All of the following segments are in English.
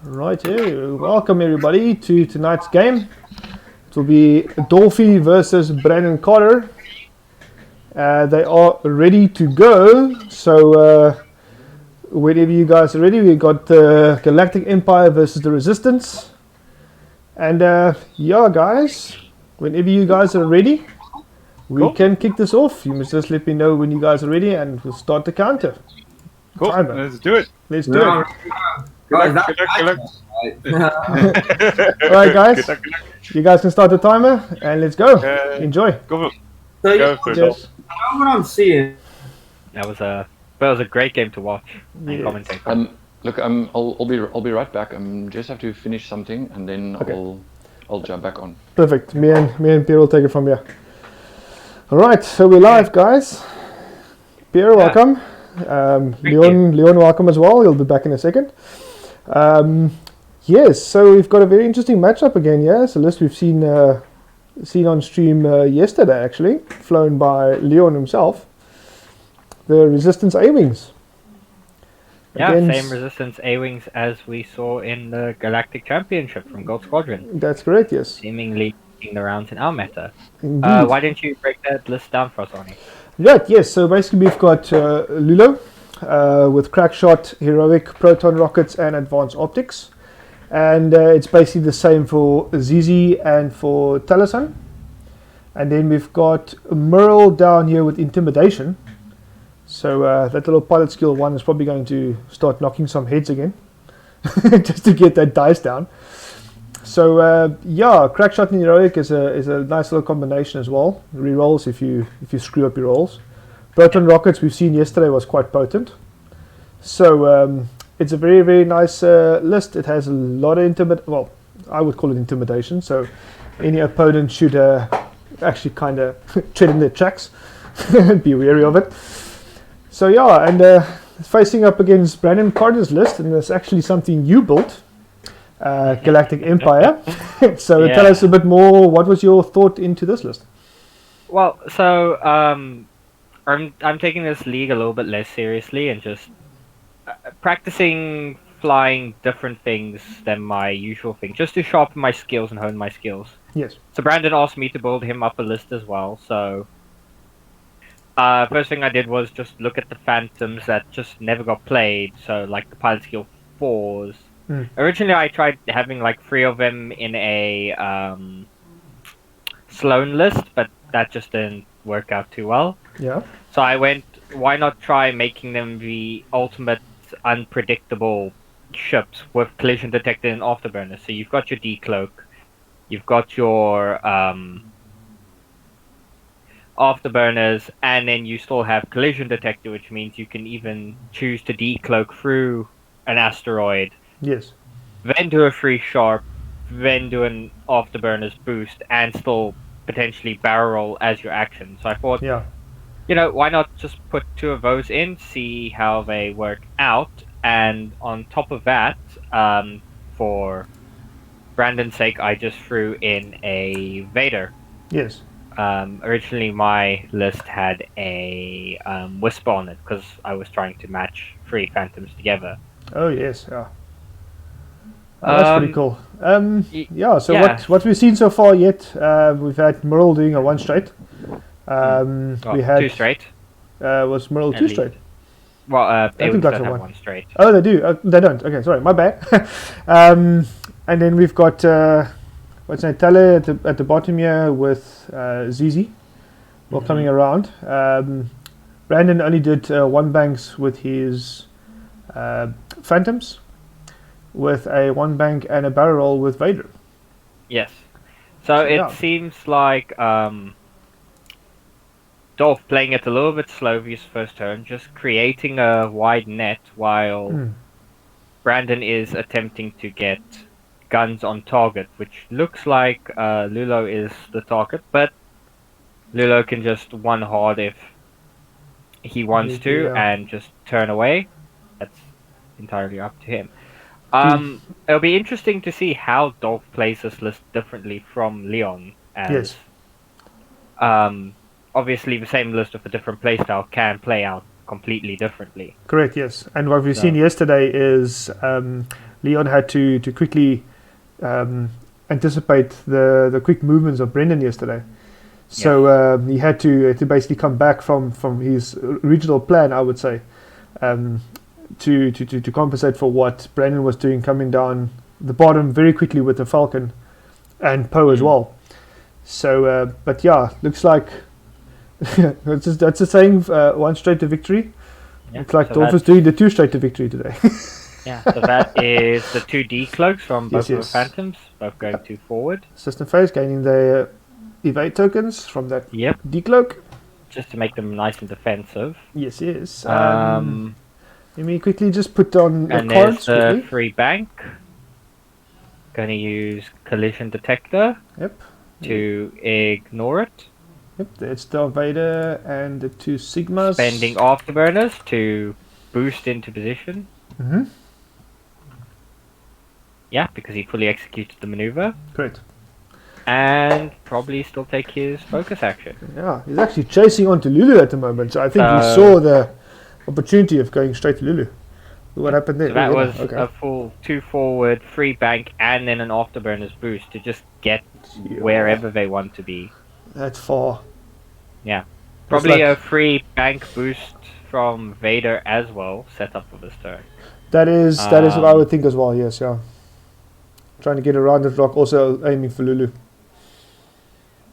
Righto, welcome everybody to tonight's game. It will be Dolfie versus Brandon Carter. They are ready to go, so whenever you guys are ready, we got the Galactic Empire versus the Resistance. And yeah, guys, whenever you guys are ready, we can kick this off. You must just let me know when you guys are ready, and we'll start the counter. Cool, Timer. let's do it. Let's do it. Good luck. Alright, guys, Good luck. you guys can start the timer, and let's go. Enjoy. Go Yes. What I'm seeing. That was a great game to watch and Yes. commentate. Look, I'll be right back. Just have to finish something and then Okay. I'll jump back on. Perfect. Me and Pierre will take it from here. All right, so we're live, guys. Pierre, welcome. Leon, welcome as well. He'll be back in a second. Yes, so we've got a very interesting matchup again. Yeah, it's a list we've seen on stream yesterday, actually, flown by Leon himself. The Resistance A-Wings. Yeah, Against- same Resistance A-Wings as we saw in the Galactic Championship from Gold Squadron, That's correct. Yes, seemingly leading the rounds in our meta. indeed. Why don't you break that list down for us, Arnie? Right, yes, so basically we've got Lulo with Crackshot, Heroic, Proton Rockets and Advanced Optics. And it's basically the same for ZZ and for Taliesin. And then we've got Merle down here with Intimidation. So that little pilot skill one is probably going to start knocking some heads again. Just to get that dice down. So yeah, Crackshot and Heroic is a nice little combination as well. Rerolls if you screw up your rolls. Proton Rockets we've seen yesterday was quite potent. So it's a very, very nice list. It has a lot of well, I would call it intimidation. So any opponent should actually kind of tread in their tracks. Be wary of it. So yeah, and facing up against Brandon Carter's list, and that's actually something you built. Galactic Empire. So Yeah. tell us a bit more. What was your thought into this list? Well, so I'm taking this league a little bit less seriously and just practicing flying different things than my usual thing, just to sharpen my skills and hone my skills. Yes. So Brandon asked me to build him up a list as well. So first thing I did was just look at the Phantoms that just never got played. So like the pilot skill 4s. Originally, I tried having like 3 of them in a Sloan list, but that just didn't work out too well. Yeah. So I went, why not try making them the ultimate unpredictable ships with collision detector and afterburner? So you've got your decloak, you've got your afterburners, and then you still have collision detector, which means you can even choose to decloak through an asteroid. Yes. Then do a free sharp, then do an afterburners boost, and still potentially barrel roll as your action. So I thought, Yeah. why not just put 2 of those in, see how they work out, and on top of that, for Brandon's sake, I just threw in a Vader. Yes. Originally, my list had a Whisper on it because I was trying to match 3 Phantoms together. Oh yes. Yeah. Oh, that's pretty cool. Yeah. So yeah. what we've seen so far yet? We've had Merle doing a 1 straight. We had 2 straight. Was Merle At 2 least. straight? Well, they think don't that's a have one. 1 straight. Oh, they do. They don't. Okay, sorry, my bad. And then we've got what's that? Tele at the bottom here with ZZ. Well, coming around. Brandon only did 1 banks with his Phantoms, with a 1 bank and a barrel roll with Vader. Yes. So it yeah. seems like Dolf playing it a little bit slow for his first turn, just creating a wide net while Brandon is attempting to get guns on target, which looks like Lulo is the target, but Lulo can just one hard if he wants to Yeah. and just turn away. That's entirely up to him. It'll be interesting to see how Dolf plays this list differently from Leon. As, Yes. Obviously, the same list with a different playstyle can play out completely differently. Correct, yes. And what we've So- seen yesterday is Leon had to quickly anticipate the quick movements of Brendan yesterday. So he had to basically come back from his original plan, I would say, to compensate for what Brendan was doing, coming down the bottom very quickly with the Falcon and Poe as well. So, but yeah, looks like that's the saying, one straight to victory. Yeah, Looks like so Dolf is doing the 2 straight to victory today. Yeah, so that is the 2 decloaks from both of the Yes. Phantoms, both going to forward. System phase gaining their evade tokens from that Yep, decloak. just to make them nice and defensive. Yes. Let Um, me quickly just put on the and there's cards the quickly. free bank. Going to use collision detector Yep. to ignore it. Yep, that's Darth Vader and the 2 Sigmas. Spending afterburners to boost into position. Mm-hmm. Yeah, because he fully executed the maneuver. Great. And probably still take his focus action. Yeah, he's actually chasing onto Lulu at the moment, so I think he saw the opportunity of going straight to Lulu. What happened there? So that Oh, yeah, was okay. a full 2 forward, free bank, and then an afterburners boost to just get Yeah. wherever they want to be. That's far. Yeah. That's Probably like- a free bank boost from Vader as well, set up for this turn. That is what I Um, would think as well. Yes, yeah. Trying to get around the rock, also aiming for Lulu.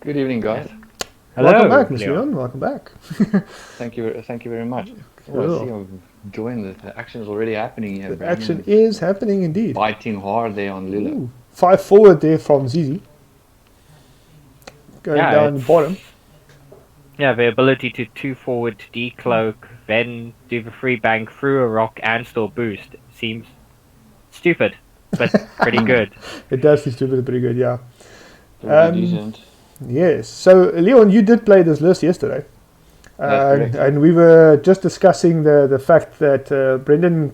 Good evening, guys. Hello, Welcome back, Mr. Leon. Leon. Welcome back. Thank you very much. Cool. Oh, I see I'm enjoying the action is already happening here. The Brandon action is is happening indeed. biting hard there on Lilo. Ooh, 5 forward there from Zizi. Going Yeah, down the it's- bottom. Yeah, the ability to 2 forward, decloak, then do the free bank through a rock and still boost seems stupid, but pretty good. It does seem to be pretty good, yeah. Very decent. Yes. So, Leon, you did play this list yesterday. That's correct. And we were just discussing the fact that Brendan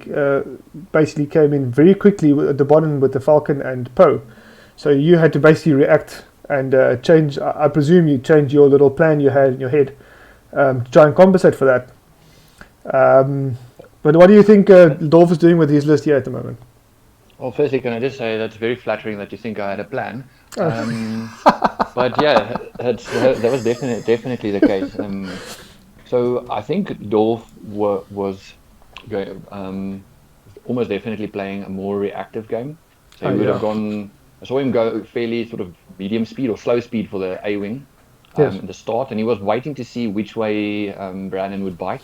basically came in very quickly at the bottom with the Falcon and Poe. So you had to basically react and change. I presume you changed your little plan you had in your head to try and compensate for that. But what do you think Dolf is doing with his list here at the moment? Well, firstly, can I just say that's very flattering that you think I had a plan. But yeah, that was definitely the case. So I think Dolf was going, almost definitely playing a more reactive game. So he would have gone. I saw him go fairly sort of medium speed or slow speed for the Xwing at the start, and he was waiting to see which way Brandon would bite.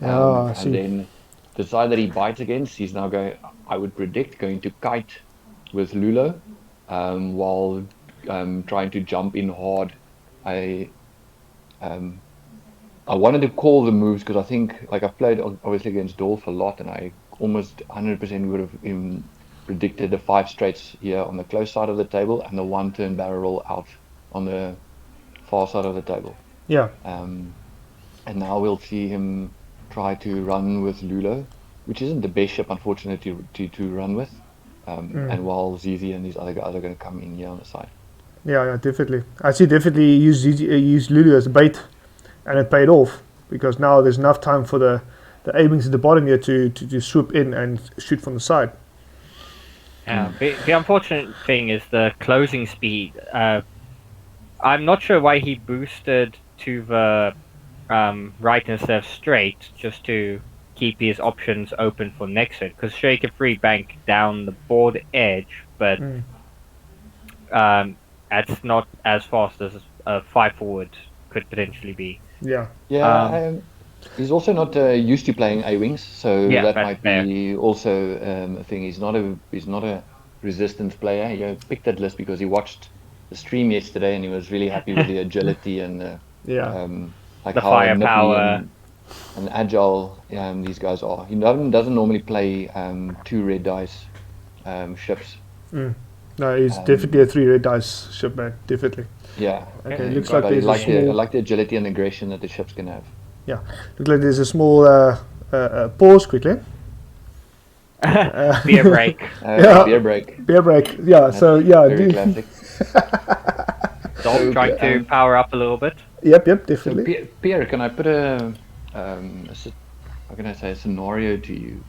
I see. And then the side that he bites against, he's now going, I would predict, going to kite with Lulo, while trying to jump in hard. I wanted to call the moves because I think, like, I've played obviously against Dolf a lot, and I almost 100% would have predicted the 5 straights here on the close side of the table and the 1 turn barrel roll out on the far side of the table. Yeah. And now we'll see him try to run with Lulo, which isn't the best ship, unfortunately, to run with. And while Zizi and these other guys are going to come in here on the side. Yeah, definitely. I see definitely use Lulu as a bait, and it paid off because now there's enough time for the A-wings at the bottom here to swoop in and shoot from the side. Yeah, the unfortunate thing is the closing speed. I'm not sure why he boosted to the right instead of straight, just to keep his options open for next turn. Because sure, he can free bank down the board edge, but that's not as fast as a 5 forward could potentially be. Yeah. Yeah, he's also not used to playing A-wings, so Yeah, that that's might fair. be also a thing. He's not a resistance player. He picked that list because he watched the stream yesterday and he was really happy with the agility and like The how firepower. nippy and agile these guys are. He doesn't normally play 2 red dice ships. No, he's definitely a 3 red dice ship, man. Definitely. Yeah. Okay, looks But like I there's a like I small. like the agility and aggression that the ships can have. Yeah, looks like there's a small pause quickly. Beer break. Yeah. Beer break. Beer break. Yeah. So yeah. Very classic. Dolph trying to power up a little bit. Yep. So Definitely. Pierre, can I put how can I say, a scenario to you?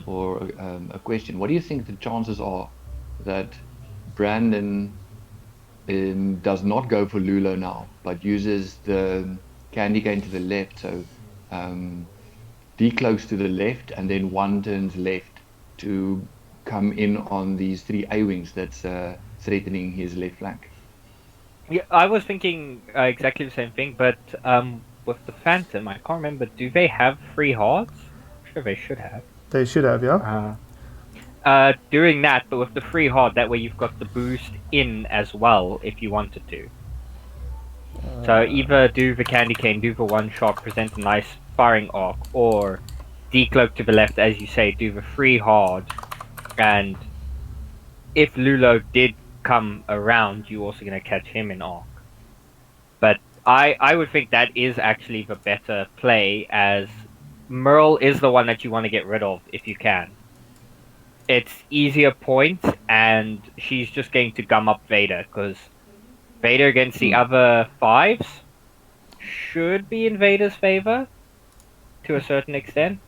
or a question. What do you think the chances are that Brandon does not go for Lulo now, but uses the candy cane to the left, so decloaks to the left, and then one turns left to come in on these 3 A-wings that's threatening his left flank? Yeah, I was thinking exactly the same thing, but with the Phantom, I can't remember. Do they have 3 hards? I'm sure they should have. They should have, yeah. Doing that, but with the 3 hard, that way you've got the boost in as well if you wanted to. So either do the candy cane, do the 1 shot, present a nice firing arc, or decloak to the left, as you say, do the 3 hard, and if Lulo did come around, you're also going to catch him in arc. But I would think that is actually the better play, as Merle is the one that you want to get rid of if you can. It's easier points, and she's just going to gum up Vader, because Vader against the other 5s should be in Vader's favor to a certain extent.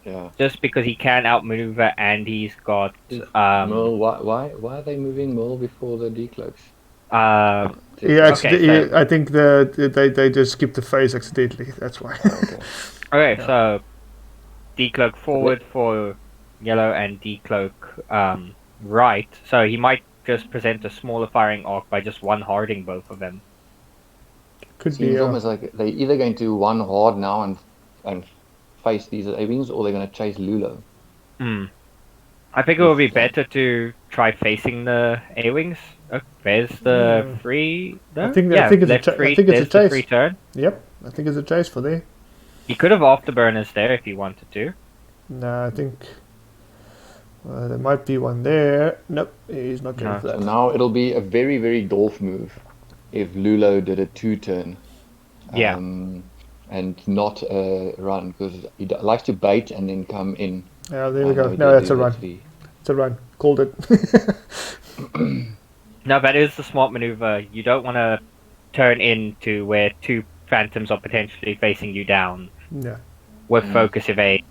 Yeah. Just because he can outmaneuver, and he's got Merle, why are they moving Merle before the decloaks? Yeah, so- I think they just skipped the phase accidentally. That's why. Okay, so decloak forward for yellow and decloak right. So he might just present a smaller firing arc by just 1 harding both of them. Could Seems be. almost like they're either going to 1 hard now and face these A-wings, or they're going to chase Lulo. I think it would be better to try facing the A-wings. Oh, there's the free. No? I think yeah, it's left a free, I think it's a there's the chase. free turn. Yep, I think it's a chase for there. He could have afterburners there if he wanted to. No, I think there might be one there. Nope, he's not going No. for So that. now it'll be a very, very Dolf move if Lulo did a 2-turn. Yeah. And not a run, because he likes to bait and then come in. Yeah, there we go. he No, did that's a do run. the- It's a run. Called it. No, that is the smart maneuver. You don't want to turn into where 2 phantoms are potentially facing you down Yeah. with focus evade.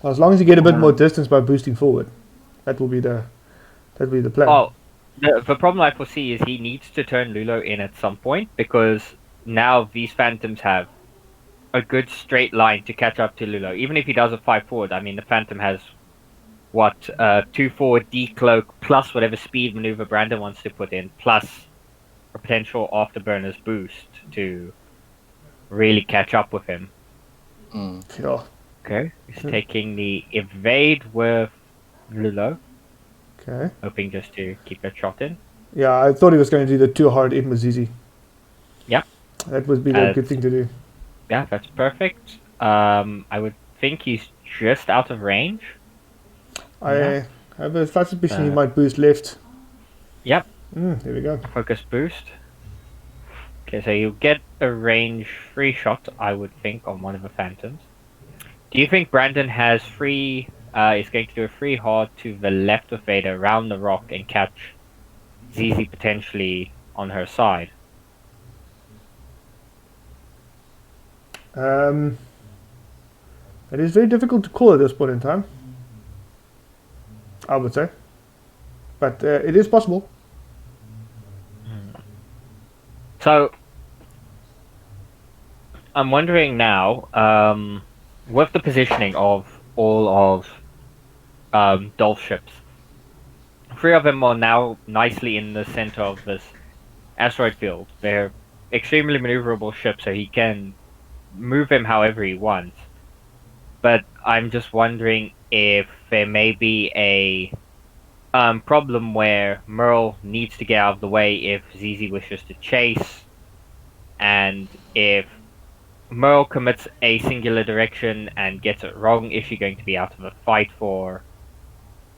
Well, as long as you get a bit more distance by boosting forward, that will be the plan. Oh, the problem I foresee is he needs to turn Lulo in at some point, because now these phantoms have a good straight line to catch up to Lulo. Even if he does a 5 forward, I mean, the phantom has what 2 forward decloak plus whatever speed maneuver Brandon wants to put in, plus a potential afterburners boost to really catch up with him. Yeah. Okay, he's taking the evade with Lulo, Okay. hoping just to keep that shot in. Yeah, I thought he was going to do the 2 hard in with ZZ. Yep. That would be the good thing to do. Yeah, that's perfect. I would think he's just out of range. I have a slight suspicion he might boost left. Yep, There we go. focus boost. Okay, so you'll get a range free shot, I would think, on one of the phantoms. Do you think Brandon has free? Is going to do a free hard to the left of Vader around the rock and catch ZZ potentially on her side? It is very difficult to call at this point in time, I would say. But it is possible. So, I'm wondering now, with the positioning of all of Dolf ships, 3 of them are now nicely in the center of this asteroid field. They're extremely maneuverable ships, so he can move them however he wants. But I'm just wondering if there may be a problem where Merle needs to get out of the way if ZZ wishes to chase, and if Merle commits a singular direction and gets it wrong, is she going to be out of a fight for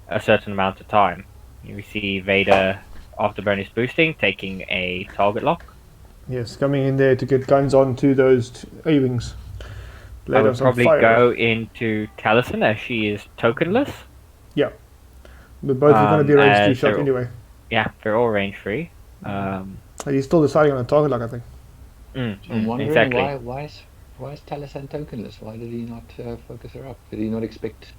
a certain amount of time? You see Vader, afterburn is boosting, taking a target lock. Yes, coming in there to get guns onto those A-wings. I would probably go into Taliesin, as she is tokenless. Yeah. But both are going to be range 3 as shot they're- anyway. Yeah, they're all range free. And he's still deciding on a target lock, I think. I'm wondering Exactly. why Why is Taliesin tokenless? Why did he not focus her up? Did he not expect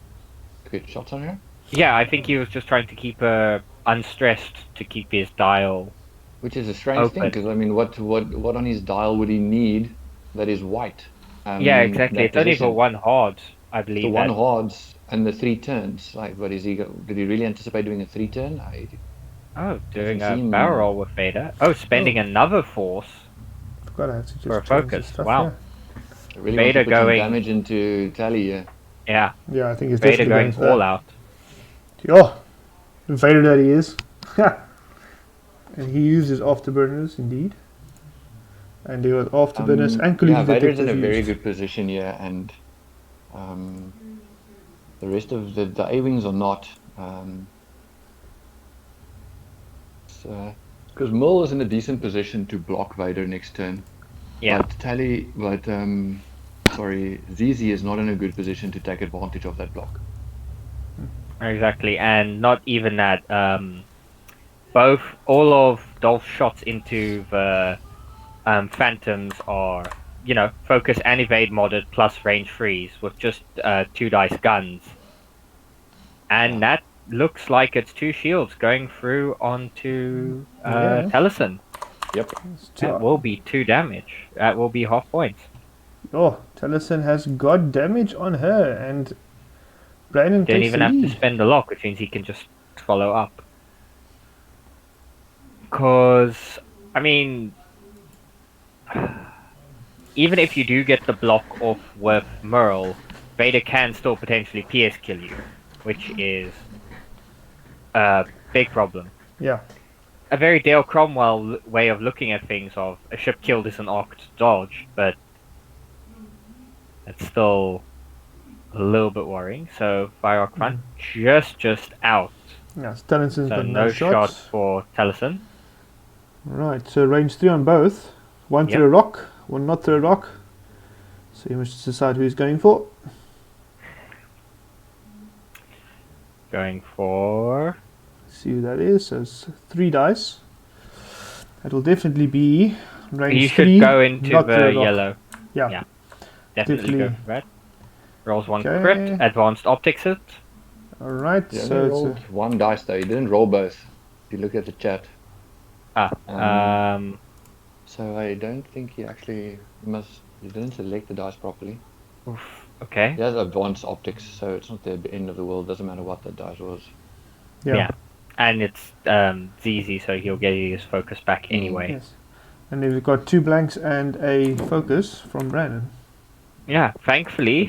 to get shots on her? Yeah, I think he was just trying to keep her unstressed to keep his dial. Which is a strange thing, Open. because I mean, what on his dial would he need that is white? Yeah, exactly. that It's only for position? one hard, I believe. The one that- hards and the 3 turns. Like, what is he? Did he really anticipate doing a 3 turn? Oh, doing Doesn't a seem- barrel roll with Vader. Oh, spending another force. Forgot I had to just For a change focus, the stuff, wow. I really Vader want to put some going- damage into Tally. Yeah. Yeah, Yeah, I think it's Vader definitely going for that. all out. Oh, Vader that he is. And he uses afterburners indeed. And there was afterburners and collision yeah, Vader's in detectors a very used. good position here, and the rest of the Xwings are not. Because Mill is in a decent position to block Vader next turn. Yeah. Sorry, ZZ is not in a good position to take advantage of that block. Exactly, and not even that. All of Dolph's shots into the Phantoms are, focus and evade modded plus range freeze with just 2 dice guns. And that looks like it's 2 shields going through onto Yeah. Taliesin. Yep. That will be 2 damage. That will be half points. Oh, Taliesin has got damage on her, and Brandon Don't takes even the have to lead. spend the lock, which means he can just follow up. Because, I mean, even if you do get the block off with Merle, Vader can still potentially PS kill you, which is a big problem. Yeah. A very Dale Cromwell way of looking at things of a ship killed is an arc to dodge, but it's still a little bit worrying. So fire arc front just out. Yeah, Taliesin's So got no no shot shots. for Taliesin. Right, so range 3 on both. One Yep. through a rock, one not through a rock. So you must decide who he's going for. Going for See who that is. So it's 3 dice. That will definitely be range you 3. should go into not through the a rock. yellow. Yeah. Yeah. Definitely go Definitely. for that. Rolls 1 Okay. crit, advanced optics it. Alright, He so only it's rolled 1 dice though. He didn't roll both. If you look at the chat. So I don't think he actually he didn't select the dice properly. Okay. He has advanced optics, so it's not the end of the world. Doesn't matter what the dice was. yeah. And it's ZZ, so he'll get his focus back anyway. Yes. And then we've got 2 blanks and a focus from Brandon. Yeah, thankfully,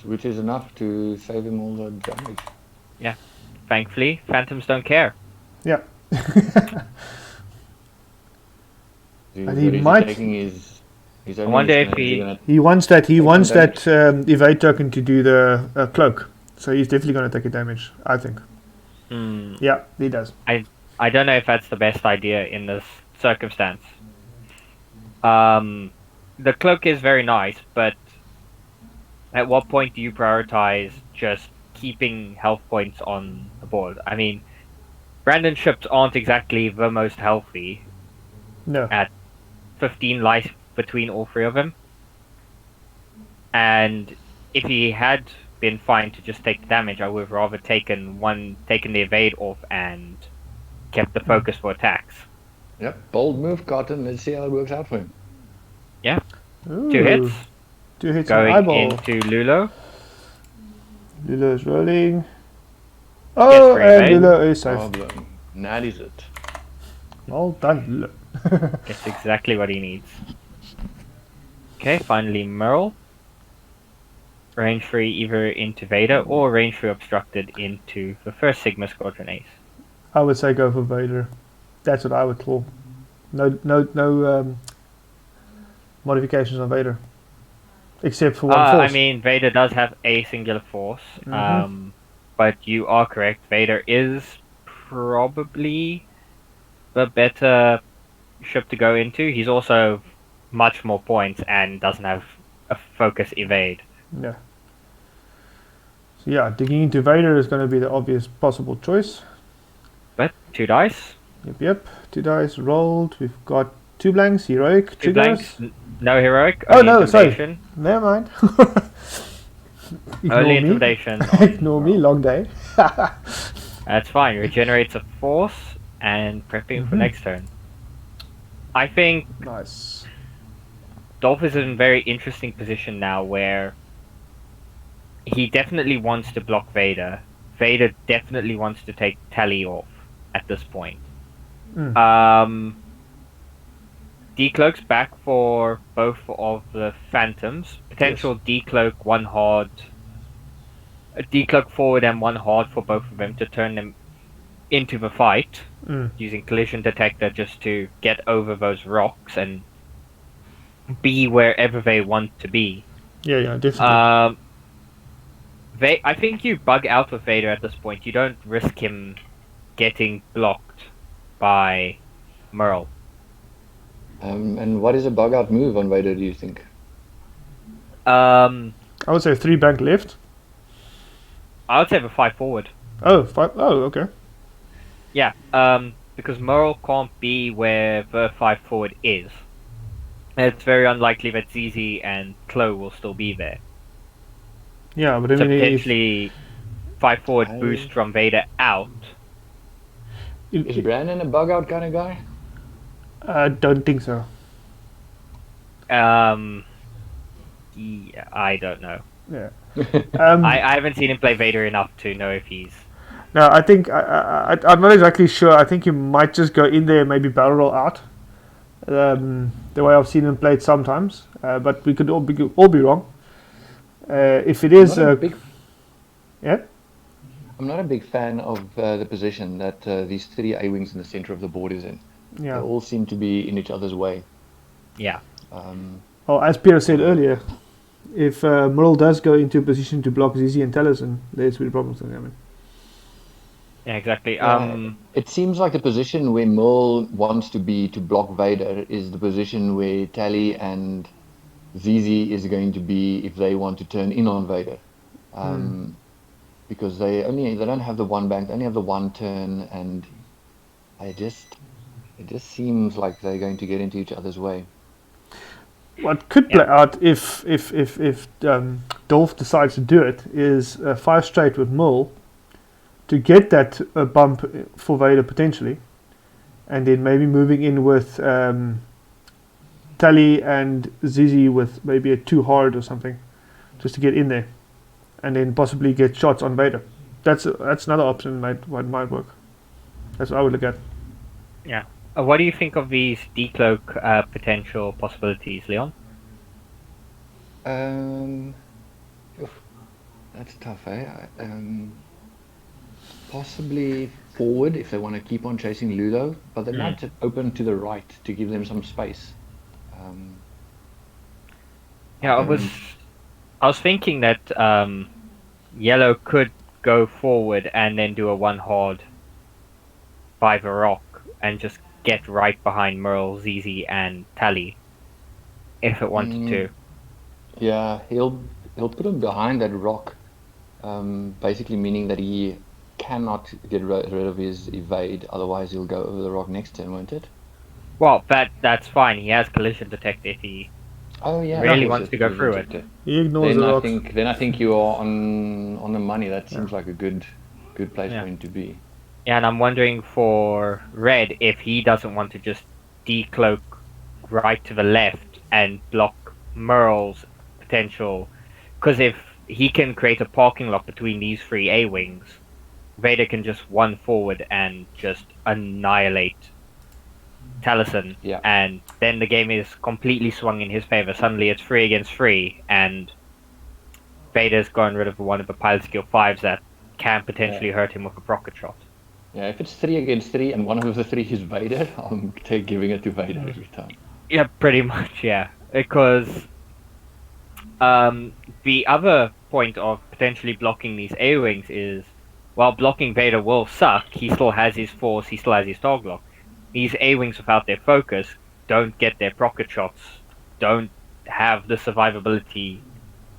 Which is enough to save him all the damage. Phantoms don't care. Yeah. What And he is he might- taking his I wonder if is he- gonna- He wants that one evade token to do the cloak. So he's definitely going to take a damage, I think. Yeah, he does. I don't know if that's the best idea in this circumstance. The cloak is very nice, but at what point do you prioritize just keeping health points on the board? I mean, Brandon's ships aren't exactly the most healthy. No. 15 life between all 3 of them. And if he had been fine to just take the damage, I would have rather taken the evade off and kept the focus for attacks. Yep, bold move, Cotton. Let's see how it works out for him. Ooh, 2 hits. 2 hits Going on eyeball. into Lulo. Lilo is rolling. Oh, for and evade. Lilo is safe. Problem. That is it. Well done, Lilo. Gets exactly what he needs. Okay, finally Merle. Range 3 either into Vader or range 3 obstructed into the first Sigma Squadron Ace. I would say go for Vader. That's what I would call. No modifications on Vader. Except for one force. I mean, Vader does have a singular force, but you are correct. Vader is probably the better ship to go into. He's also much more points and doesn't have a focus evade. Yeah. So yeah, digging into Vader is going to be the obvious possible choice. But 2 dice. Yep. 2 dice rolled. We've got 2 blanks, heroic, Two triggers. blanks, no heroic. Oh, only no, sorry. intimidation. Never mind. Ignore Only me. intimidation. Ignore me, long day. That's fine. Regenerates a force and prepping for next turn. I think Nice. Dolf is in a very interesting position now where he definitely wants to block Vader. Vader definitely wants to take Tally off at this point. Decloak's back for both of the Phantoms. Potential decloak, one hard. A decloak forward and one hard for both of them to turn them into the fight. Using collision detector just to get over those rocks and be wherever they want to be. Yeah, definitely. I think you bug out with Vader at this point. You don't risk him getting blocked by Merle. And what is a bug out move on Vader, do you think? I would say 3 bank left. I would say the 5 forward. Oh, 5. Oh, okay. Yeah, because Merle can't be where the 5 forward is. It's very unlikely that ZZ and Chloe will still be there. Yeah, but I So mean, potentially 5 forward boost from Vader out. Is Brandon a bug out kind of guy? I don't think so. Yeah, I don't know. Yeah. I haven't seen him play Vader enough to know if he's... No, I think I'm not exactly sure. I think you might just go in there and maybe barrel roll out. The way I've seen him play it sometimes, but we could all be wrong. If it is, yeah. I'm not a big fan of the position that these 3 A-wings in the center of the board is in. Yeah. They all seem to be in each other's way. Yeah. Well, as Pierre said earlier, if Merle does go into a position to block ZZ and Taliesin, there's be problems with him. Yeah, exactly. It seems like the position where Merle wants to be to block Vader is the position where Tally and ZZ is going to be if they want to turn in on Vader. Because they don't have the 1 bank, they only have the 1 turn, and it just seems like they're going to get into each other's way. What could play out if Dolf decides to do it is 5 straight with Merle to get that bump for Vader potentially, and then maybe moving in with Tally and ZZ with maybe a 2 hard or something, just to get in there, and then possibly get shots on Vader. That's another option. Might work. That's what I would look at. Yeah. What do you think of these decloak potential possibilities, Leon? That's tough, eh? Possibly forward if they want to keep on chasing Ludo, but they might open to the right to give them some space. Yeah, I was thinking that Yellow could go forward and then do a 1 hard by the rock and just get right behind Merle, ZZ, and Tally if it wanted to. Yeah, he'll put him behind that rock, basically meaning that he cannot get rid of his evade, otherwise he'll go over the rock next turn, won't it? Well, that's fine. He has collision detect if he really wants to go through it. He ignores the rocks. Then I think you are on the money. That seems like a good place for him to be. Yeah, and I'm wondering for Red if he doesn't want to just decloak right to the left and block Merle's potential, because if he can create a parking lot between these 3 A-wings, Vader can just 1 forward and just annihilate Taliesin, and then the game is completely swung in his favor. Suddenly it's 3 against 3, and Vader's gotten rid of one of the pilot skill 5s that can potentially hurt him with a rocket shot. Yeah, if it's 3 against 3 and one of the 3 is Vader, I'm giving it to Vader every time. Yeah, pretty much, yeah. Because the other point of potentially blocking these A-wings is, while blocking Vader will suck, he still has his force, he still has his target lock. These A-wings without their focus don't get their rocket shots, don't have the survivability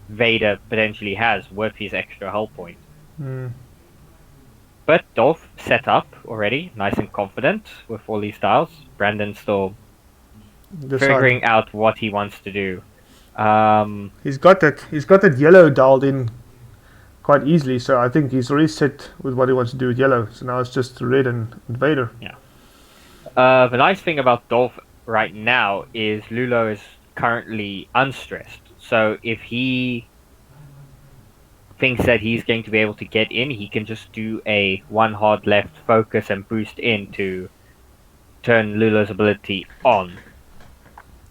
Vader potentially has with his extra hull point. But Dolf set up already, nice and confident with all these styles. Brandon's still figuring out what he wants to do. He's got that yellow dialed in quite easily, so I think he's already set with what he wants to do with yellow. So now it's just red and Vader. The nice thing about Dolf right now is Lulo is currently unstressed. So if he thinks that he's going to be able to get in, he can just do a one hard left focus and boost in to turn Lulo's ability on.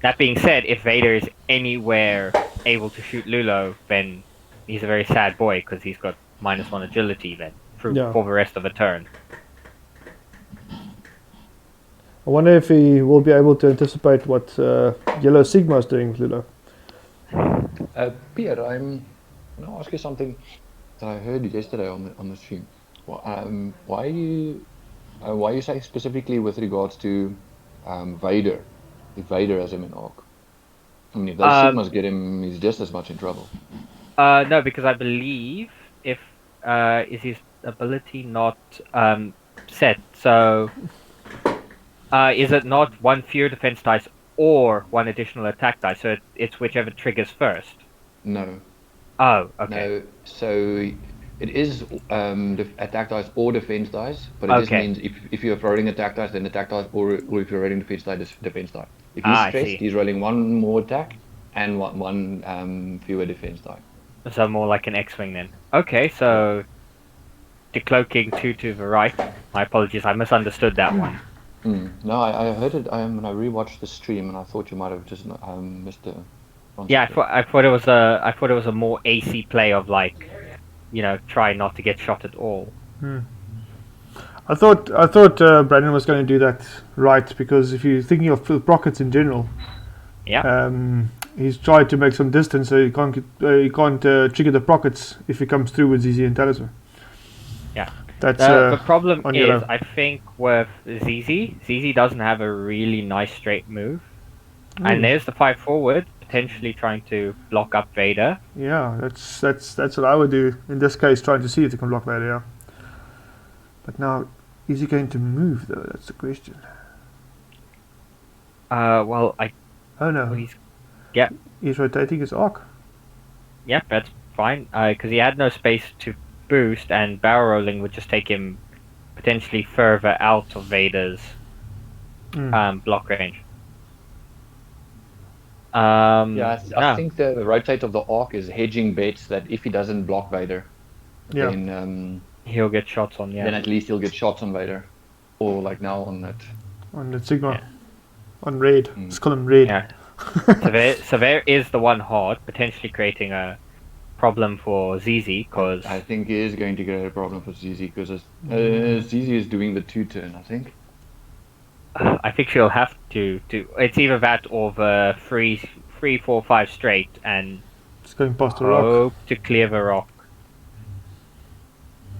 That being said, if Vader is anywhere able to shoot Lulo, then he's a very sad boy because he's got -1 agility then for the rest of the turn. I wonder if he will be able to anticipate what Yellow Sigma is doing with Lulo. Pierre, I'm going to ask you something that I heard yesterday on the stream. Well, why you say specifically with regards to Vader, if Vader has him in Arc? I mean, if those Sigmas get him, he's just as much in trouble. No, because I believe if is his ability not set, so is it not 1 fewer defense dice or 1 additional attack dice? So it's whichever triggers first. No. Oh, okay. No, so it is attack dice or defense dice, but it just means if you're rolling attack dice, then attack dice, or if you're rolling defense dice, defense dice. If he's stressed, he's rolling 1 more attack and one fewer defense die. So more like an Xwing then. Okay, so decloaking 2 to the right. My apologies, I misunderstood that one. No, I heard it when I rewatched the stream, and I thought you might have just missed the. Yeah, I thought it was a more AC play of like, try not to get shot at all. I thought Brandon was going to do that right, because if you're thinking of rockets in general, he's tried to make some distance, so he can't trigger the rockets if he comes through with ZZ and Talisman. Yeah. That's the problem is, I think with ZZ doesn't have a really nice straight move, and there's the 5 forward potentially trying to block up Vader. Yeah, that's what I would do in this case, trying to see if they can block Vader. Yeah. But now, is he going to move though? That's the question. Well, Oh no. He's rotating his arc. Yeah, that's fine. Because he had no space to boost, and barrel rolling would just take him potentially further out of Vader's block range. I think the rotate of the arc is hedging bets that if he doesn't block Vader, then he'll get shots on. Yeah. Then at least he'll get shots on Vader, or like now on that. On the Sigma, on Raid. Let's call him Raid. Yeah. so there is the 1 hard, potentially creating a problem for ZZ, because I think he is going to create a problem for ZZ, because ZZ is doing the 2 turn, I think. I think she'll have to it's either that or the 3, 4, 5 straight, and it's going past the rock. Hope to clear the rock.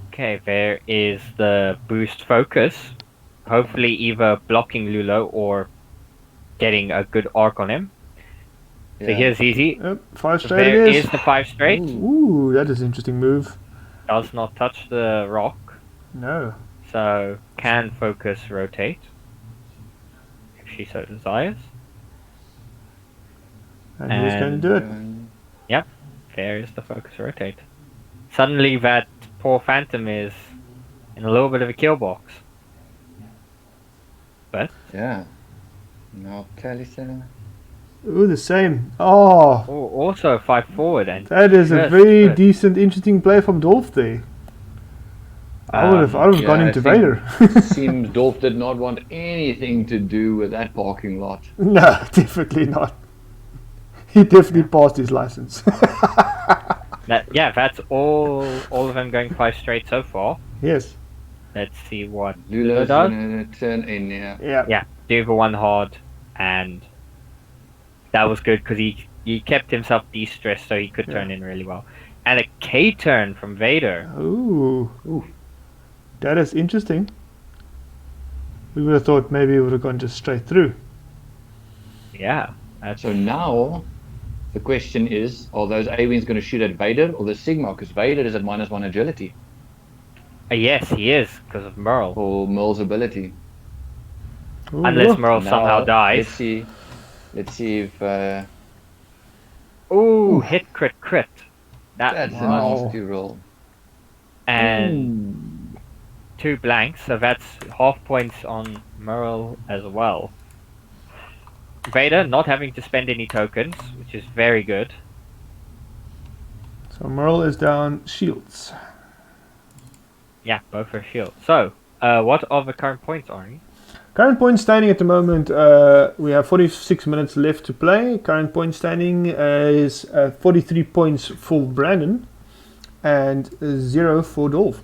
Okay, there is the boost focus. Hopefully either blocking Lulo or getting a good arc on him. So here's ZZ. 5 straight. There is the 5 straight. Ooh, that is an interesting move. Does not touch the rock. No. So can focus rotate if she so desires. And he's going to do it. Yep, there is the focus rotate. Suddenly that poor Phantom is in a little bit of a kill box. But yeah. No, Calister. Ooh, the same. Oh, also 5 forward, and that is a very decent, interesting play from Dolf there. I would have gone into Vader. Seems Dolf did not want anything to do with that parking lot. No, definitely not. He definitely passed his license. That's all of them going 5 straight so far. Yes. Let's see what Lulo's does. Gonna turn in, Yeah. Do the 1 hard, and that was good because he kept himself de-stressed, so he could turn in really well. And a K turn from Vader. Ooh. That is interesting. We would have thought maybe it would have gone just straight through. Yeah. So now the question is, are those A-Wings going to shoot at Vader or the Sigma? Because Vader is at -1 agility. Yes, he is, because of Merle. Or Merle's ability. Unless Merle somehow dies. Let's see. Let's see if Ooh, hit crit. that's a Wow. nasty roll. And 2 blanks, so that's half points on Merle as well. Vader not having to spend any tokens, which is very good. So Merle is down shields. Yeah, both are shield. So, what are the current points, Ari? Current point standing at the moment, we have 46 minutes left to play. Current point standing is 43 points for Brandon and 0 for Dolf.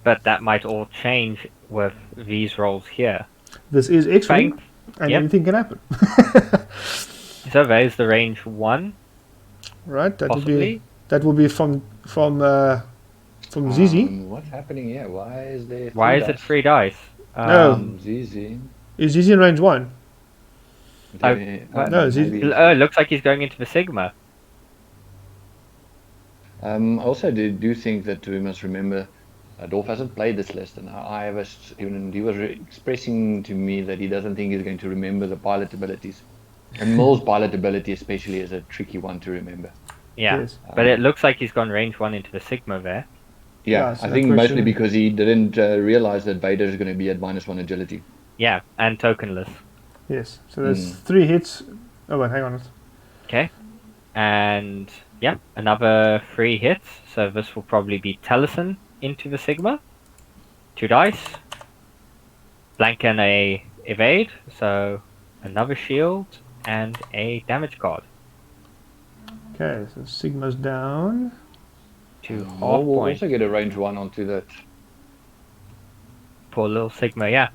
But that might all change with these rolls here. This is Xwing, Thank- and Yep. anything can happen. So there's the range 1, Right, possibly. that will be from Zizi. What's happening here? Why is there? Why three is it dice? 3 dice? No. Zizi. Is Zizi in range 1? No, Zizi. It looks like he's going into the Sigma. Also, do think that we must remember Dolf hasn't played this list, and he was expressing to me that he doesn't think he's going to remember the pilot abilities. And Merle's pilot ability, especially, is a tricky one to remember. Yeah, Yes. but it looks like he's gone range 1 into the Sigma there. Yeah, so I that think question- mostly because he didn't realize that Vader is going to be at -1 agility. Yeah, and tokenless. Yes. So there's 3 hits. Oh wait, hang on. Okay. And yeah, another 3 hits. So this will probably be Tellison into the Sigma. 2 dice. Blank and a evade. So another shield and a damage card. Okay, so Sigma's down. 2 half We'll points. also get a range 1 onto that. Poor little Sigma, yeah.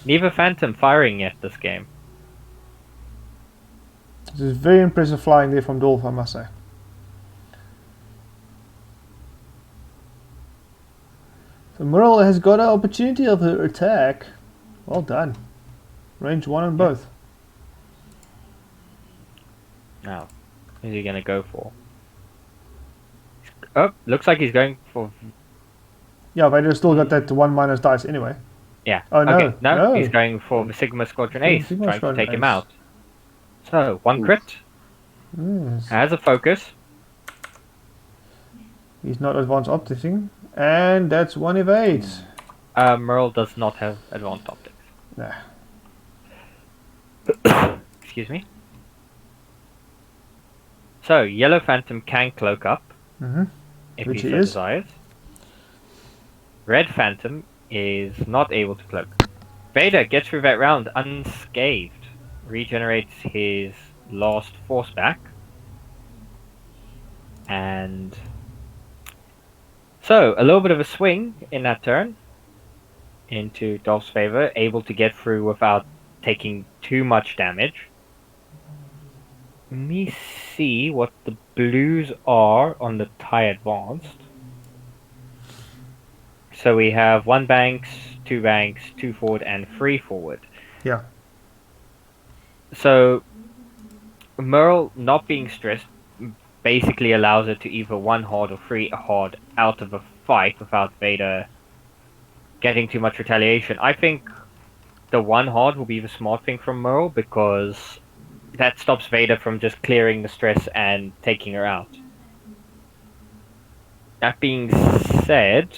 Neither Phantom firing yet this game. This is very impressive flying there from Dolf, I must say. So Merle has got an opportunity of her attack. Well done. Range 1 on both. Now, who's he gonna go for? Oh, looks like he's going for. Yeah, Vader's still got that 1 minus dice anyway. Yeah. Oh, no, Okay. No, no. he's going for the Sigma Squadron Ace, Sigma trying Squadron to take him Ace. out. So 1 crit Yes. has a focus. He's not advanced opticing. And that's 1 evade. Merle does not have advanced optics. Nah. Excuse me. So Yellow Phantom can cloak up Mm-hmm. if Which he he so is. desires. Red Phantom is not able to cloak. Vader gets through that round unscathed. Regenerates his last force back. And so, a little bit of a swing in that turn into Dolph's favor, able to get through without taking too much damage. Let me see what the blues are on the tie advanced. So we have 1 banks, 2 banks, 2 forward, and 3 forward. Yeah. So Merle not being stressed basically allows her to either 1 hard or 3 hard out of a fight without Vader getting too much retaliation. I think the 1 hard will be the smart thing from Merle because that stops Vader from just clearing the stress and taking her out. That being said,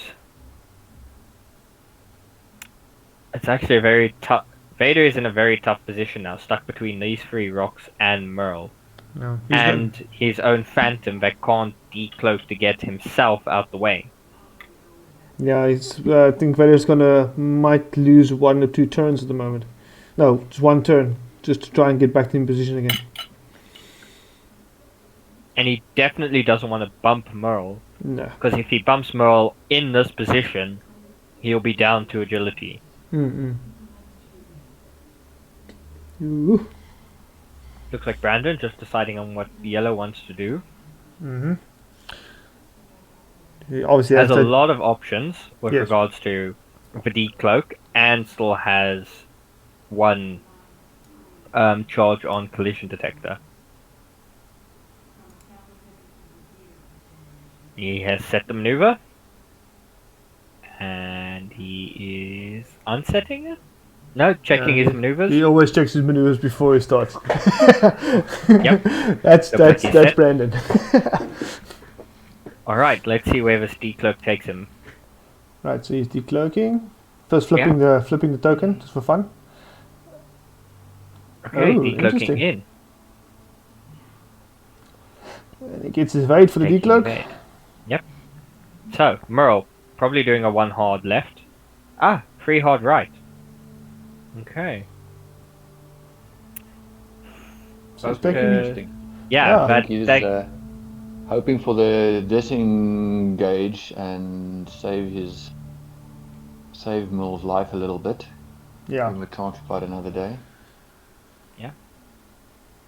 it's actually a very tough. Vader is in a very tough position now, stuck between these 3 rocks and Merle. No. And his own Phantom that can't decloak to get himself out the way. Yeah, I think Vader's might lose 1 or 2 turns at the moment. No, just 1 turn, just to try and get back in position again. And he definitely doesn't want to bump Merle, No. because if he bumps Merle in this position, he'll be down to agility. Mm-mm. Ooh. Looks like Brandon just deciding on what Yellow wants to do. Mm-hmm. He obviously Has has a to, lot of options with Yes. regards to the decloak, and still has 1 charge on collision detector. He has set the maneuver, and he is unsetting it. No, checking his maneuvers. He always checks his maneuvers before he starts. Yep. That's Brandon. Alright, let's see where this decloak takes him. Right, so he's decloaking. First flipping the token, just for fun. Okay, decloaking interesting. in. And he gets his evade for the Taking decloak. evade. Yep. So, Merle, probably doing a 1 hard left. 3 hard right. Okay. So it's Okay. taking Interesting. Yeah, Yeah. that, He's that hoping for the disengage and save Mill's life a little bit. Give him a chance to fight another day.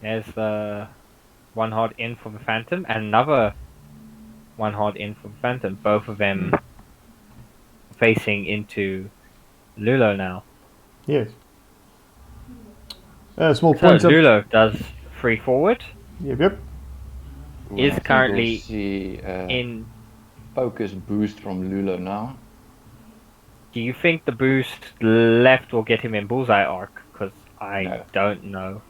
there's the 1 hard in for the Phantom and another 1 hard in for the Phantom. Both of them facing into Lulo now. Yes. Small So points up. Lulo does 3 forward. Yep. Ooh, Is I think currently we'll see in. focus boost from Lulo now. Do you think the boost left will get him in bullseye arc? Because I No. don't know.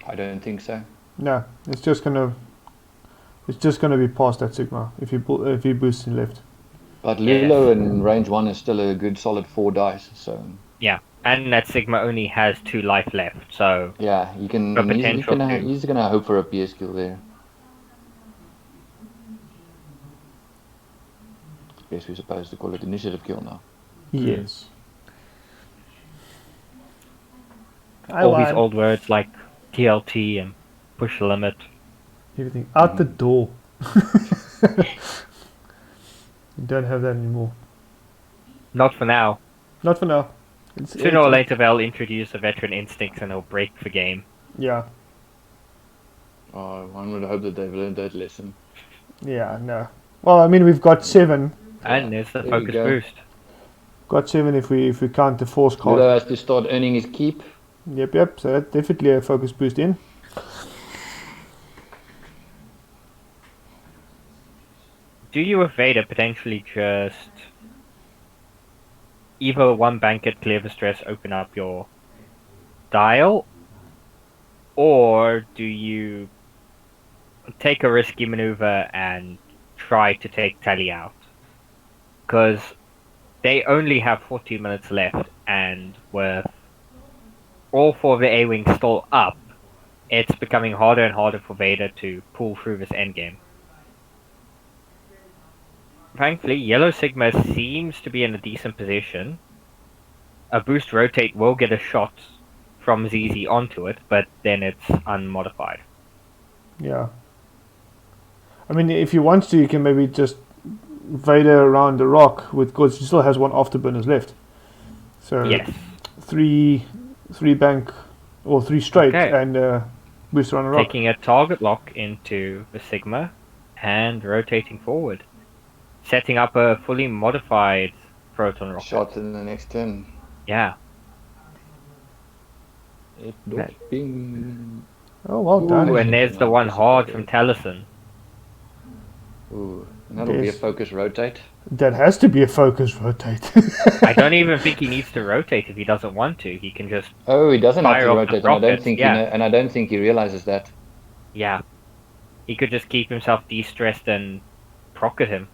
I don't think so. No, it's just gonna be past that Sigma if he boosts in left. But Lulo in range 1 is still a good solid 4 dice, so Yeah, and that Sigma only has 2 life left, so yeah, he can. The potential to- He's gonna hope for a PS kill there. Guess we're supposed to call it initiative kill now. Yes. all these old words like TLT and push the limit. Everything out the door. You don't have that anymore. Not for now. Not for now. Sooner or later they'll introduce a veteran instincts and they'll break the game. Yeah. Oh, one would hope that they've learned that lesson. Yeah. No. Well, I mean, we've got 7. And there's the There you focus go. boost. Got 7 if we count the force card. Lulo has to start earning his keep. Yep. So that's definitely a focus boost in. Do you with Vader potentially just either 1 banquet, clear the stress, open up your dial, or do you take a risky maneuver and try to take Tally out? Because they only have 40 minutes left, and with all 4 of the A-Wings still up, it's becoming harder and harder for Vader to pull through this endgame. Thankfully, Yellow Sigma seems to be in a decent position. A boost rotate will get a shot from ZZ onto it, but then it's unmodified. Yeah. I mean, if you want to, you can maybe just Vader around the rock because he still has 1 afterburners left. So Yes. 3 bank or 3 straight Okay. and boost around the rock. Taking a target lock into the Sigma and rotating forward. Setting up a fully modified proton rocket. Shot in the next turn. Yeah. Bing. Oh, well done. Ooh, and there's the 1 hard from Taliesin. Ooh, and that'll be a Yes. focus rotate. That has to be a focus rotate. I don't even think he needs to rotate if he doesn't want to. He can just, Oh, he doesn't have Fire to off the rotate, and I don't rockets, think yeah. and I don't think he realizes that. yeah. He could just keep himself de-stressed and proc at him.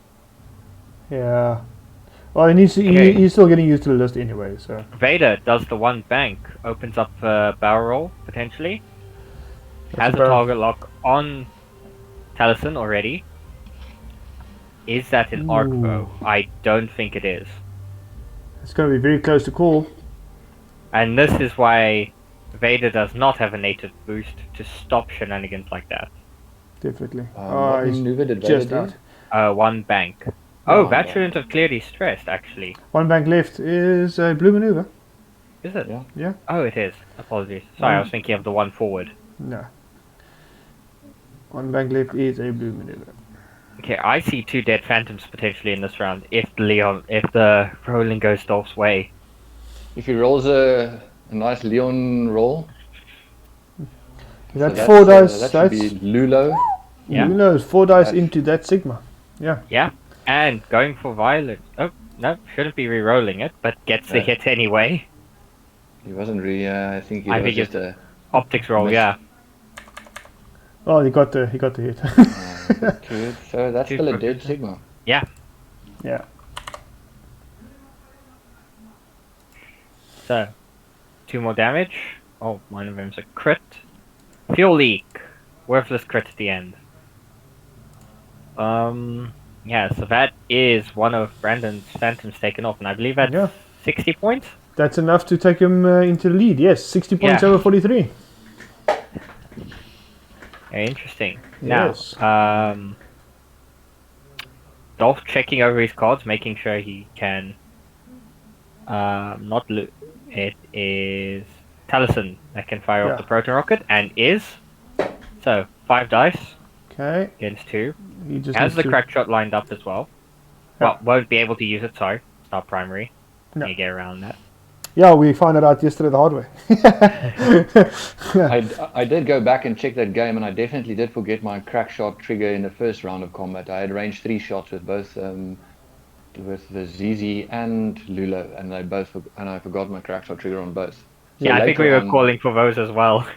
Yeah. Well, he needs to, Okay. he's still getting used to the list anyway, so. Vader does the 1 bank, opens up a barrel roll, potentially. Has a barrel. target lock on Taliesin already. Is that an arc bow? I don't think it is. It's going to be very close to call. And this is why Vader does not have a native boost to stop shenanigans like that. Definitely. What He's maneuver did Vader just do? out. 1 bank. Oh, that shouldn't have clearly stressed, actually. 1 bank left is a blue maneuver. Is it? Yeah. Yeah. Oh, it is. Apologies. Sorry, I was thinking of the 1 forward. No. 1 bank left is a blue maneuver. Okay, I see 2 dead phantoms potentially in this round if the rolling goes Dolph's way. If he rolls a nice Leon roll, That's so 4 dice. That should That's be Lulo. Yeah. Who knows? 4 dice That's- into that Sigma. Yeah. Yeah, and going for Violet. Oh, no, shouldn't be re-rolling it, but gets the Yeah. hit anyway. He wasn't really. I think he I was think just it's- a. Optics roll, Miss. yeah. Oh, he got the hit. Good. So that's Two still a for dead good. Sigma. Yeah. Yeah. So, 2 more damage. Oh, one of them's a crit. Fuel leak. Worthless crit at the end. Yeah, so that is one of Brandon's Phantoms taken off, and I believe that's Yeah. 60 points? That's enough to take him into the lead. Yes, 60 points Yeah. over 43. Very interesting. Yes. Now, Dolph checking over his cards, making sure he can not loot. It is Taliesin that can fire Yeah. off the proton rocket, and is. So, 5 dice Okay. against 2. He just Has needs the to. crack shot lined up as well. Yeah. Well, won't be able to use it, sorry. It's not primary. No. You get around that. Yeah, we found it out yesterday the hard way. I did go back and check that game, and I definitely did forget my crack shot trigger in the first round of combat. I had ranged 3 shots with both with the ZZ and Lulo, and I forgot my crack shot trigger on both. So Yeah, I think we later were on- calling for those as well.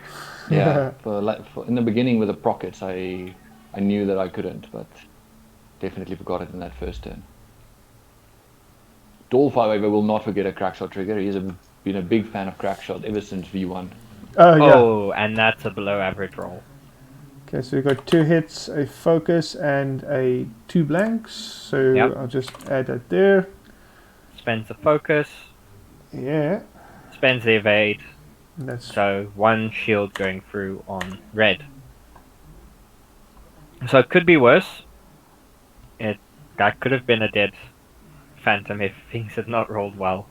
Yeah, for in the beginning with the prockets, I knew that I couldn't, but definitely forgot it in that first turn. Dolf, however, will not forget a crack shot trigger. He's been a big fan of crack shot ever since V1. Oh, yeah. Oh, and that's a below average roll. Okay, so we've got 2 hits, a focus, and a 2 blanks. So Yep. I'll just add that there. Spends the focus, Yeah. spends the evade, And that's so 1 shield going through on red. So it could be worse. That could have been a dead Phantom if things had not rolled well.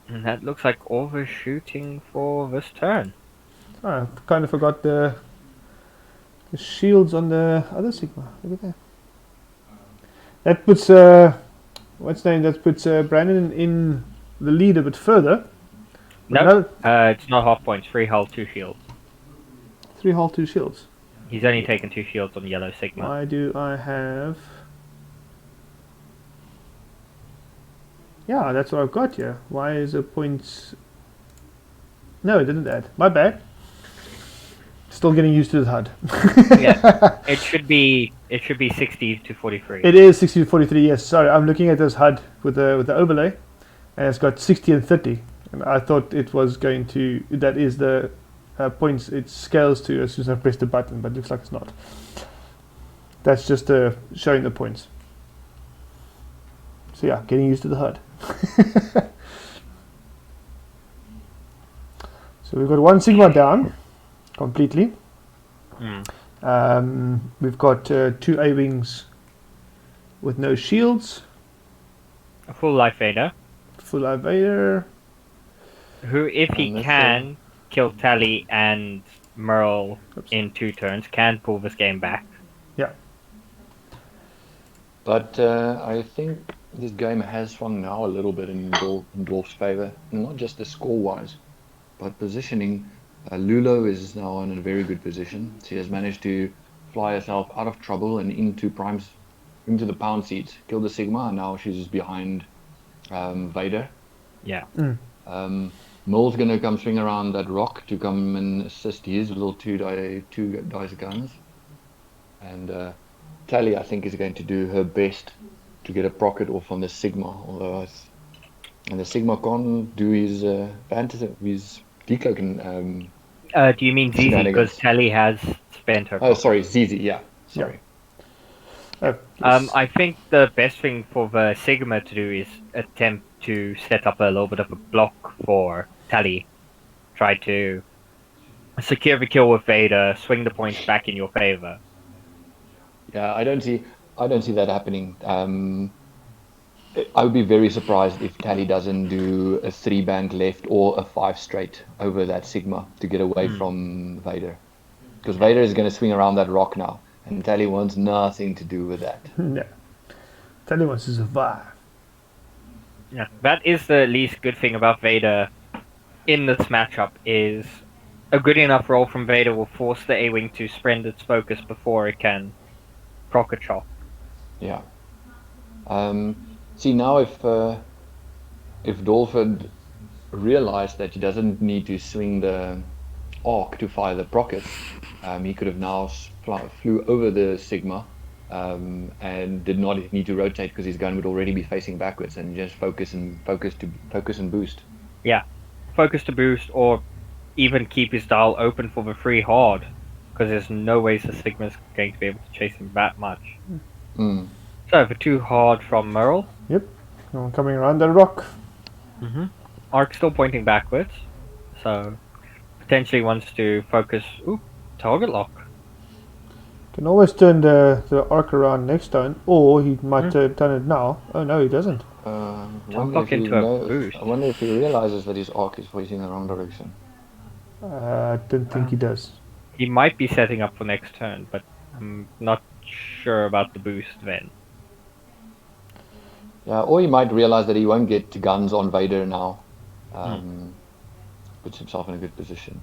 And that looks like all the shooting for this turn. Oh, I kind of forgot the shields on the other Sigma. Look at that. That puts what's name? That puts Brandon in the lead a bit further. No, it's not half points. 3 hull, 2 shields. 3 hull, 2 shields. He's only taken 2 shields on yellow Sigma. Why do I have? Yeah, that's what I've got here. Why is the points? No, it didn't add. My bad. Still getting used to the HUD. Yeah, it should be 60 to 43. It is 60 to 43. Yes, sorry, I'm looking at this HUD with the overlay, and it's got 60 and 30. And I thought it was going to. That is the points it scales to as soon as I press the button, but it looks like it's not. That's just showing the points. So yeah, getting used to the HUD. So we've got 1 Sigma down completely. We've got 2 A-Wings with no shields. A full life Vader, Full Live Vader. who, if he And this can kill Tally and Merle Oops. in 2 turns, can pull this game back. But I think this game has swung now a little bit in Dolph's favor, and not just the score-wise, but positioning. Lulo is now in a very good position. She has managed to fly herself out of trouble and into the pound seats, kill the Sigma, and now she's behind Vader. Yeah. Merle's gonna come swing around that rock to come and assist his little two dice guns, and Tally, I think, is going to do her best to get a procket off on the Sigma, although and the Sigma can't do his decloak and Do you mean ZZ? Because Shenanigans. Tally has spent her. oh, sorry, ZZ, yeah, sorry. Yes. I think the best thing for the Sigma to do is attempt to set up a little bit of a block for Tally. Try to secure the kill with Vader, swing the points back in your favor. Yeah, I don't see that happening. I would be very surprised if Tally doesn't do a 3-bank left or a 5 straight over that Sigma to get away from Vader. Because Vader is going to swing around that rock now, and Tally wants nothing to do with that. No. Tally wants to survive. Yeah, that is the least good thing about Vader in this matchup is a good enough roll from Vader will force the A-Wing to spend its focus before it can rocket shot. Yeah. See, now if if Dolf had realized that he doesn't need to swing the arc to fire the rockets, he could have now flew over the Sigma and did not need to rotate because his gun would already be facing backwards and just focus and boost. Yeah, focus to boost, or even keep his dial open for the free hard, because there's no way the Sigma's going to be able to chase him that much. Mm. So the 2 hard from Merle. Yep. Coming around the rock. Arc still pointing backwards, so potentially wants to focus. Ooh, target lock. Can always turn the arc around next turn, or he might turn it now. Oh no, he doesn't. I Boost. wonder if he realizes that his arc is facing the wrong direction. I don't think he does. He might be setting up for next turn, but I'm not sure about the boost then. Yeah, or he might realize that he won't get guns on Vader now. Puts himself in a good position.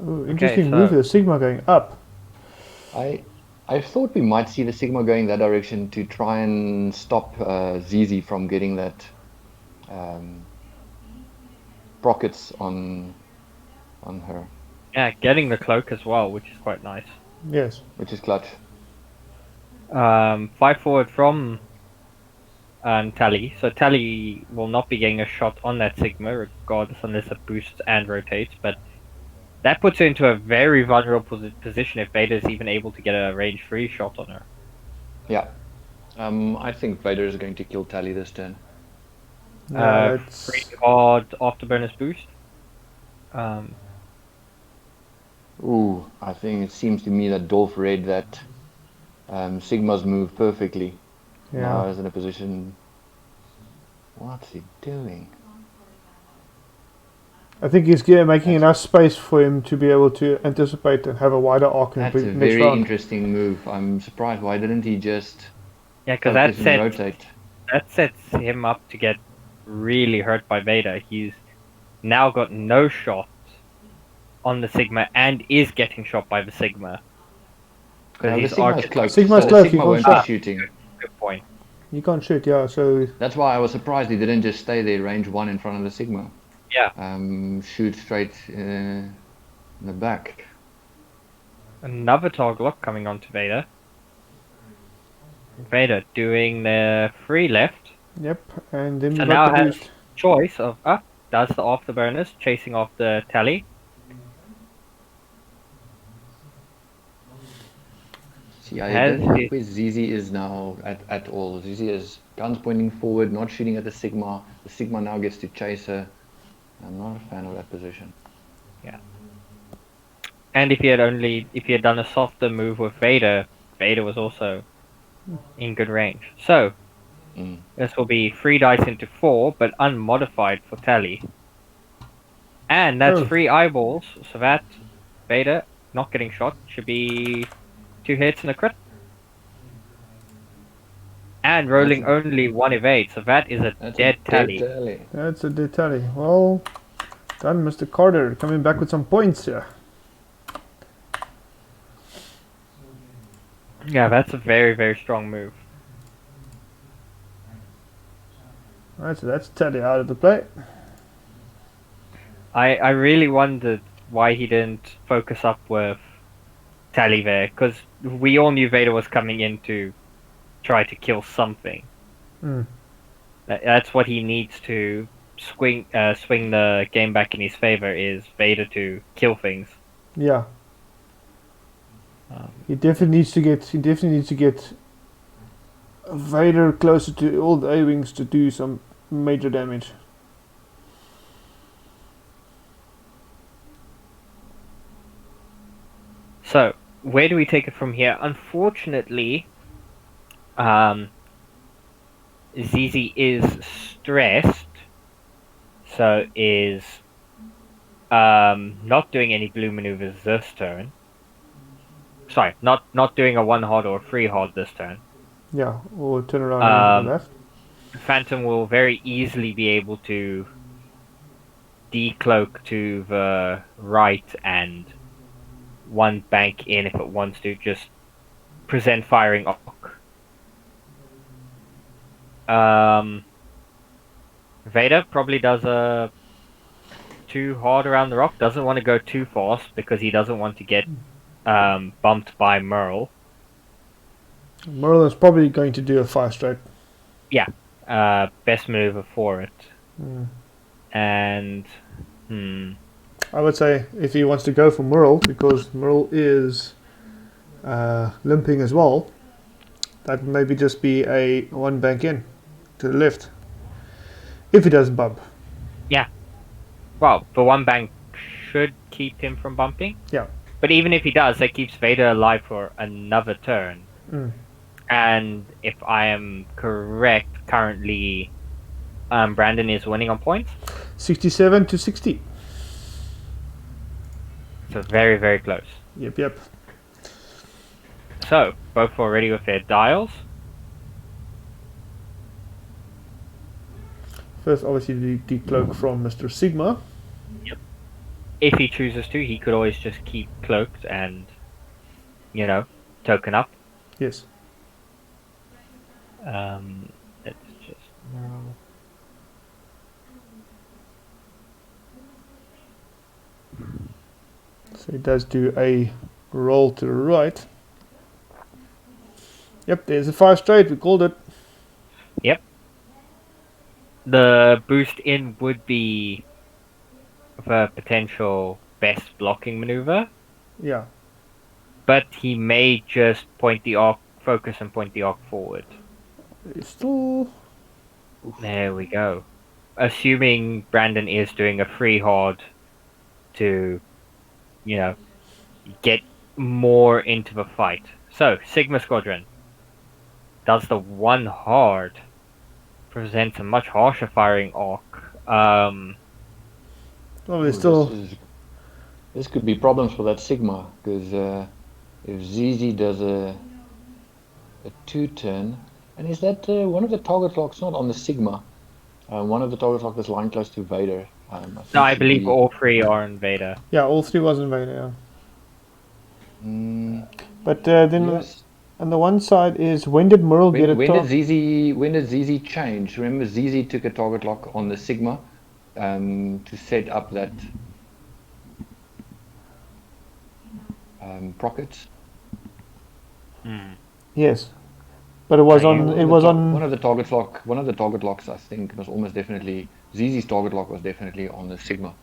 Ooh, interesting move. The Sigma going up. I thought we might see the Sigma going that direction to try and stop ZZ from getting that rockets on her. Yeah, getting the cloak as well, which is quite nice. Yes. Which is clutch. 5 forward from Tally. So Tally will not be getting a shot on that Sigma, regardless, unless it boosts and rotates. But that puts her into a very vulnerable position if Vader is even able to get a range 3 shot on her. Yeah. I think Vader is going to kill Tally this turn. Free hard afterburners boost. Ooh, I think it seems to me that Dolf read that Sigma's move perfectly. Yeah. Now he's in a position. What's he doing? I think he's making enough space for him to be able to anticipate and have a wider arc in That's the a next very round. interesting move. I'm surprised. Why didn't he just Yeah, because that sets him up to get really hurt by Vader. He's now got no shot on the Sigma and is getting shot by the Sigma. No, the his Sigma's arc is cloaked. Sigma's so cloaked, the Sigma he won't can't be shooting. Good point. You can't shoot, yeah, so... That's why I was surprised he didn't just stay there, range 1 in front of the Sigma. Yeah. Shoot straight in the back. Another target lock coming onto Vader. Vader doing the 3 left. Yep, and then So we now got the has boost. choice of does the afterburners chasing off the Tally. See, I don't think where ZZ is now at all. ZZ is guns pointing forward, not shooting at the Sigma. The Sigma now gets to chase her. I'm not a fan of that position. Yeah. And if he had done a softer move with Vader, Vader was also in good range. So this will be 3 dice into 4, but unmodified for Tally. And that's 3 eyeballs, so that Vader not getting shot should be 2 hits and a crit. And rolling only 1 evade, so that is a dead Tally. That's a dead Tally. Well done, Mr. Carter, coming back with some points here. Yeah, that's a very, very strong move. Alright, so that's Tally out of the play. I really wondered why he didn't focus up with Tally there, because we all knew Vader was coming in to try to kill something. That's what he needs to swing the game back in his favor, is Vader to kill things. Yeah. He definitely needs to get Vader closer to all the A-Wings to do some major damage. So, where do we take it from here? Unfortunately, ZZ is stressed, so is not doing any blue maneuvers this turn. Sorry, not doing a 1 hard or a 3 hard this turn. Yeah, or turn around and left. Phantom will very easily be able to decloak to the right and 1 bank in if it wants to, just present firing arc. Vader probably does a too hard around the rock. Doesn't want to go too fast because he doesn't want to get bumped by Merle. Merle is probably going to do a 5 straight. Yeah, best maneuver for it. Mm. And I would say if he wants to go for Merle, because Merle is limping as well, that would maybe just be a 1 bank in to the left. If he doesn't bump. well, the 1 bank should keep him from bumping. Yeah. But even if he does, that keeps Vader alive for another turn. Mm. And if I am correct, currently Brandon is winning on points. 67 to 60. So very, very close. Yep. So, both are ready with their dials. First, obviously, the decloak from Mr. Sigma. If he chooses to, he could always just keep cloaked and, token up. Yes. Let's just roll. So he does do a roll to the right. Yep, there's a 5 straight. We called it. The boost in would be the potential best blocking maneuver, Yeah. but he may just point the arc, focus and point the arc forward. It's still. There we go. Assuming Brandon is doing a free hard to, get more into the fight. So, Sigma Squadron does the 1 hard, presents a much harsher firing arc. Well, there's still. This could be problems for that Sigma, because if ZZ does a 2-turn, and is that one of the target locks not on the Sigma? One of the target locks is lying close to Vader. No, I believe all 3 are in Vader. Yeah, all 3 was in Vader, yeah. Mm, But then yes. on the one side is when did Merle get a When top? did ZZ change? Remember, ZZ took a target lock on the Sigma to set up that prockets. Yes, but it was on. It was on. One of the target locks. I think was almost definitely ZZ's target lock was definitely on the Sigma.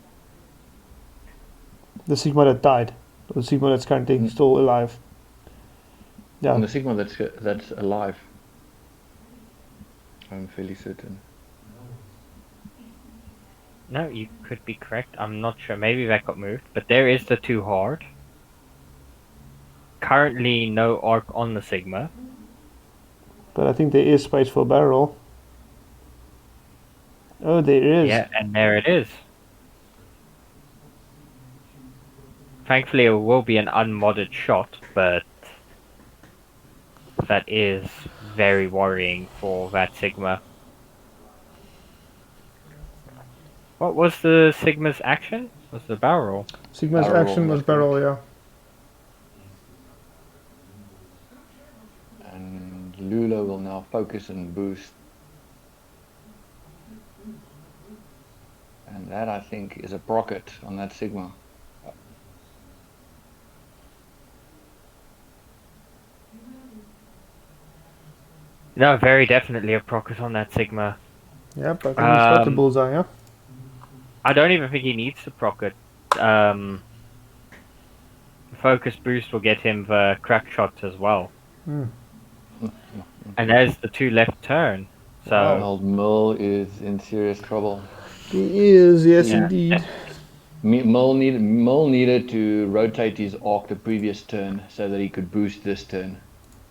The Sigma that died. The Sigma that's currently still alive. Yeah. On the Sigma that's alive. I'm fairly certain. No, you could be correct. I'm not sure. Maybe that got moved. But there is the 2 hard. Currently no arc on the Sigma. But I think there is space for a barrel. Oh, there is. Yeah, and there it is. Thankfully it will be an unmodded shot, but that is very worrying for that Sigma. What was the Sigma's action? Was the barrel? Sigma's Barrel, action was I barrel, yeah. And Lula will now focus and boost. And that, I think, is a procket on that Sigma. No, very definitely a procket on that Sigma. Yep, I think he's got the bullseye, yeah. I don't even think he needs to procket. Focus boost will get him the crack shots as well. Mm. And there's the 2 left turn. So Old Merle is in serious trouble. He is, yes, Yeah. indeed. Merle needed to rotate his arc the previous turn so that he could boost this turn,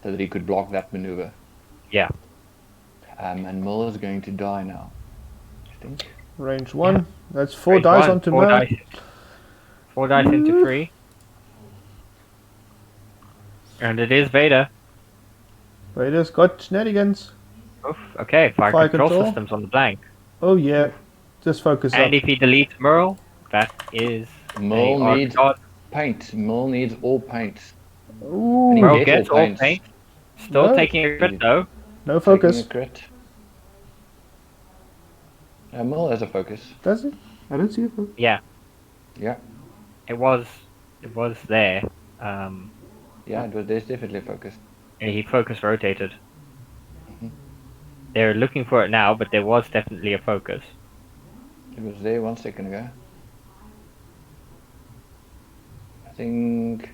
so that he could block that maneuver. yeah. And Merle is going to die now, I think. Range 1. Yeah. That's 4 Range dice one, onto 4 Merle. dice. 4 dice into 3. And it is Vader. Vader's got shenanigans. Oof, okay, fire Fire control control. systems on the blank. Oh, yeah. Just focus And up. if he deletes Merle, that is Merle a needs arc paint. Merle needs all paint. Ooh, He Merle gets gets all all paints. paint. Still No. taking a crit though. no focus. Taking a crit. Merle has a focus. Does it? I don't see it. Yeah, Yeah. it was there. Yeah, there's definitely a focus. And he focus rotated. They're looking for it now, but there was definitely a focus. It was there 1 second ago. I think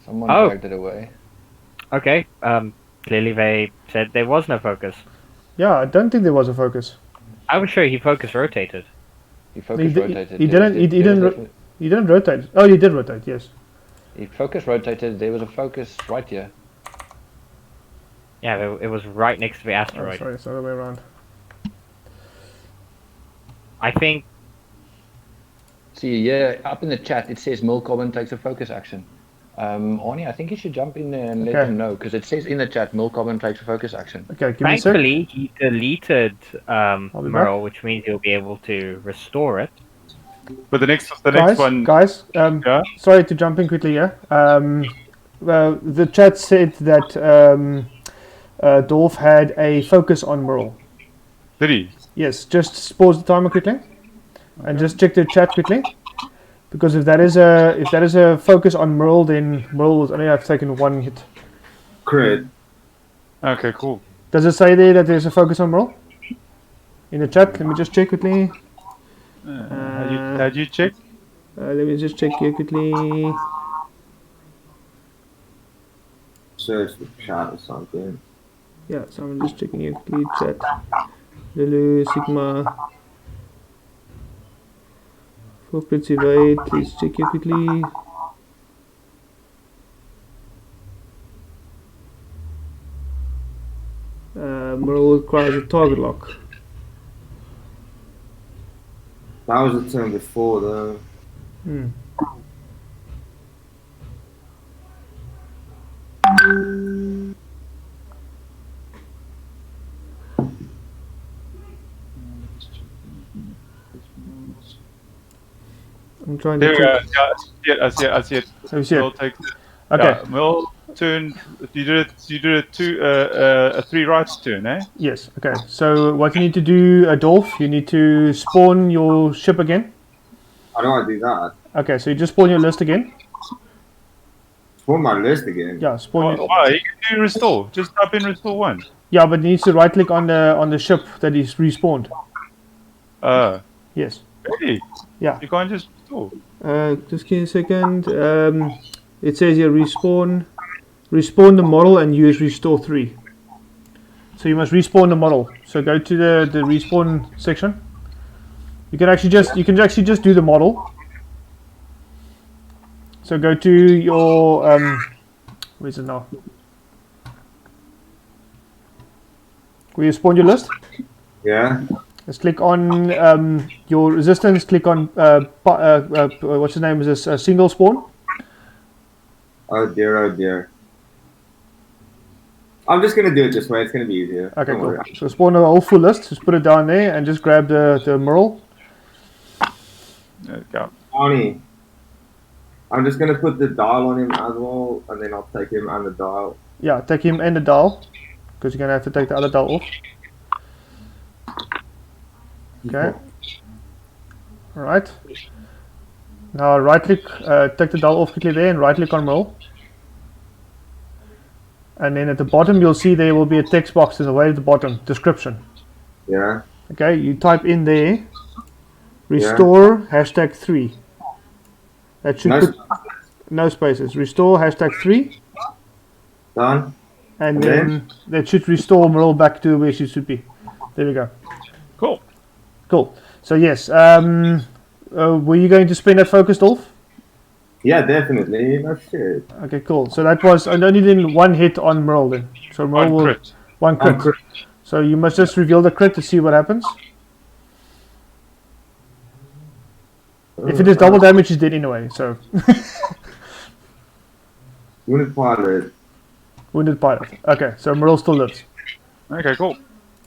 someone dragged it away. Okay. Clearly they said there was no focus. Yeah, I don't think there was a focus. I was sure he focus rotated. He focus rotated. He didn't rotate. Oh, you did rotate. Yes. He focus rotated. There was a focus right here. Yeah, it was right next to the asteroid. Oh, sorry, it's the other way around. I think. See, yeah, up in the chat it says Merle Corbin takes a focus action. Arnie, I think you should jump in there and let him know, because it says in the chat Merle Corbin takes a focus action. Okay, give me a sec. Thankfully, he deleted Merle, which means he'll be able to restore it. But the next one, guys. yeah? Sorry to jump in quickly here. Well, the chat said that Dolf had a focus on Merle. Did he? Yes, just pause the timer quickly, and just check the chat quickly, because if that is a focus on Merle, then Merle will only have taken 1 hit. Crit. Okay, cool. Does it say there that there's a focus on Merle in the chat? Let me just check quickly. How do you check? Let me just check here quickly. Search the chat or something. Yeah, so I'm just checking here quickly. Chat. Lulu, Sigma. For Prince Evade, please check here quickly. Merle requires a target lock. That was a turn before though. I'm trying to There we check. go. Yeah, I see it. Oh, you see it? Merle takes it. Okay. Yeah, Merle turned. You did a 3 rights turn, eh? Yes. Okay. So what you need to do, Dolf, you need to spawn your ship again. How do I do that? Okay. So you just spawn your list again. Spawn my list again. Yeah. Spawn. Why? You can do restore. Just type in restore 1. Yeah, but you need to right click on the ship that is respawned. Yes. Really? Yeah. You can't just restore. Just give me a second. It says here respawn the model and use restore 3. So you must respawn the model. So go to the respawn section. You can actually just do the model. So go to your where's it now? Where you spawn your list? Yeah. Let's click on your resistance. Click on what's the name? Is this single spawn? Oh dear. I'm just gonna do it this way. It's gonna be easier. Okay, Don't cool. worry. So spawn a whole full list. Just put it down there and just grab the Merle. There we go. Arnie, I'm just gonna put the dial on him as well, and then I'll take him and the dial. Yeah, take him and the dial, because you're gonna have to take the other dial off. Okay. All right. Now right click, take the dial off quickly there, and right click on Merle. And then at the bottom you'll see there will be a text box in the way at the bottom, description. Yeah. Okay, you type in there, restore #3. That should put no spaces. Restore #3. Done. And then that should restore Merle back to where she should be. There we go. Cool. So yes, were you going to spin that focus, Dolf? Yeah, definitely. No shit. Okay, cool. So that was only then 1 hit on Merle then. So Merle will crit. 1 crit. So you must just reveal the crit to see what happens. If it is double damage, he's dead anyway. So. Wounded pilot. Wounded pilot. Okay, so Merle still lives. Okay, cool.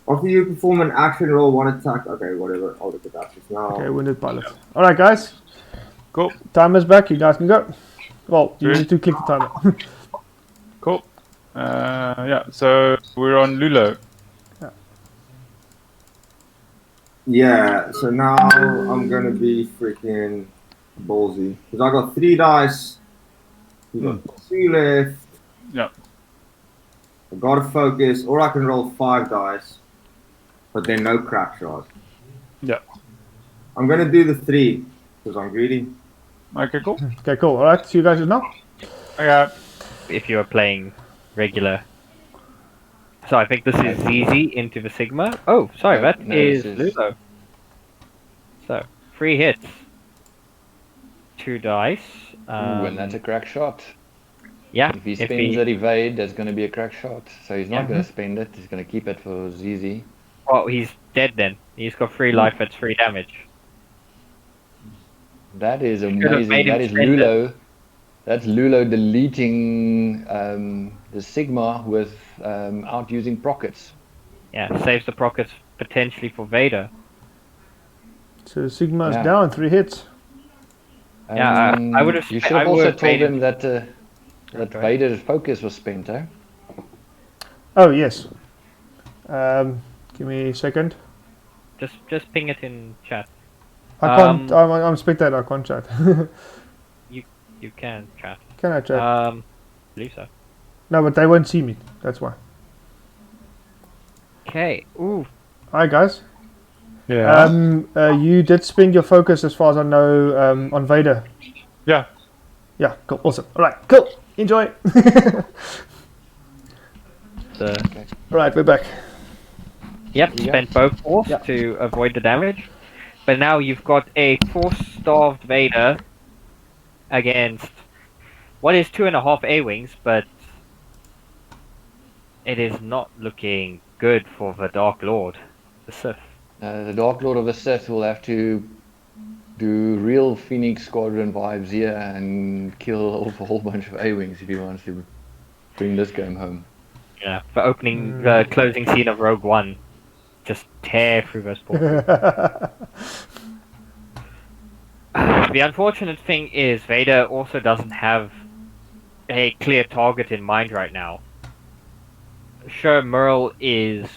After you perform an action roll, 1 attack. Okay, whatever. I'll look at that just now. Okay, wounded pilot. All right, guys. Cool. Timer's back. You guys can go. Well, you need to click the timer. Cool. Yeah, so we're on Lulo. Yeah. Yeah, so now I'm gonna be freaking ballsy. Because I got 3 dice. You got 2 left. Yeah. I gotta focus, or I can roll 5 dice. But then no crack shot. Yeah. I'm gonna do the 3, because I'm greedy. Okay, cool. Okay, cool. All right, see you guys now. Okay. If you are playing regular. So I think this is ZZ into the Sigma. Oh, sorry, No, that no, is this is- Lulo. So 3 hits, 2 dice. Ooh, and that's a crack shot. Yeah, If he spends that evade, there's going to be a crack shot. So he's not Yeah. going to spend it. He's going to keep it for ZZ. Well, he's dead then. He's got 3 life at 3 damage. That is have amazing. made him That is spend it. Lulo. That's Lulo deleting the Sigma with out using prockets. Yeah, saves the prockets potentially for Vader. So Sigma's Yeah. down, 3 hits. Yeah, I would have. You should have also told him that that Go ahead. Vader's focus was spent, eh? Oh, yes. Give me a second. Just ping it in chat. I can't, I'm spectator, I can't chat. You can chat. Can I chat? Believe so. No, but they won't see me, that's why. Okay. Ooh. Hi guys. Yeah. You did spend your focus, as far as I know, on Vader. Yeah. Yeah, cool, awesome. Alright, cool. Enjoy. Alright, we're back. Yep, Yeah. spent both force Yeah. to avoid the damage. But now you've got a force-starved Vader against what is 2.5 A-Wings, but it is not looking good for the Dark Lord, the Sith. The Dark Lord of the Sith will have to do real Phoenix Squadron vibes here and kill off a whole bunch of A-Wings if he wants to bring this game home. Yeah, the opening, closing scene of Rogue One. Just tear through those portals. The unfortunate thing is Vader also doesn't have a clear target in mind right now. Sure, Merle is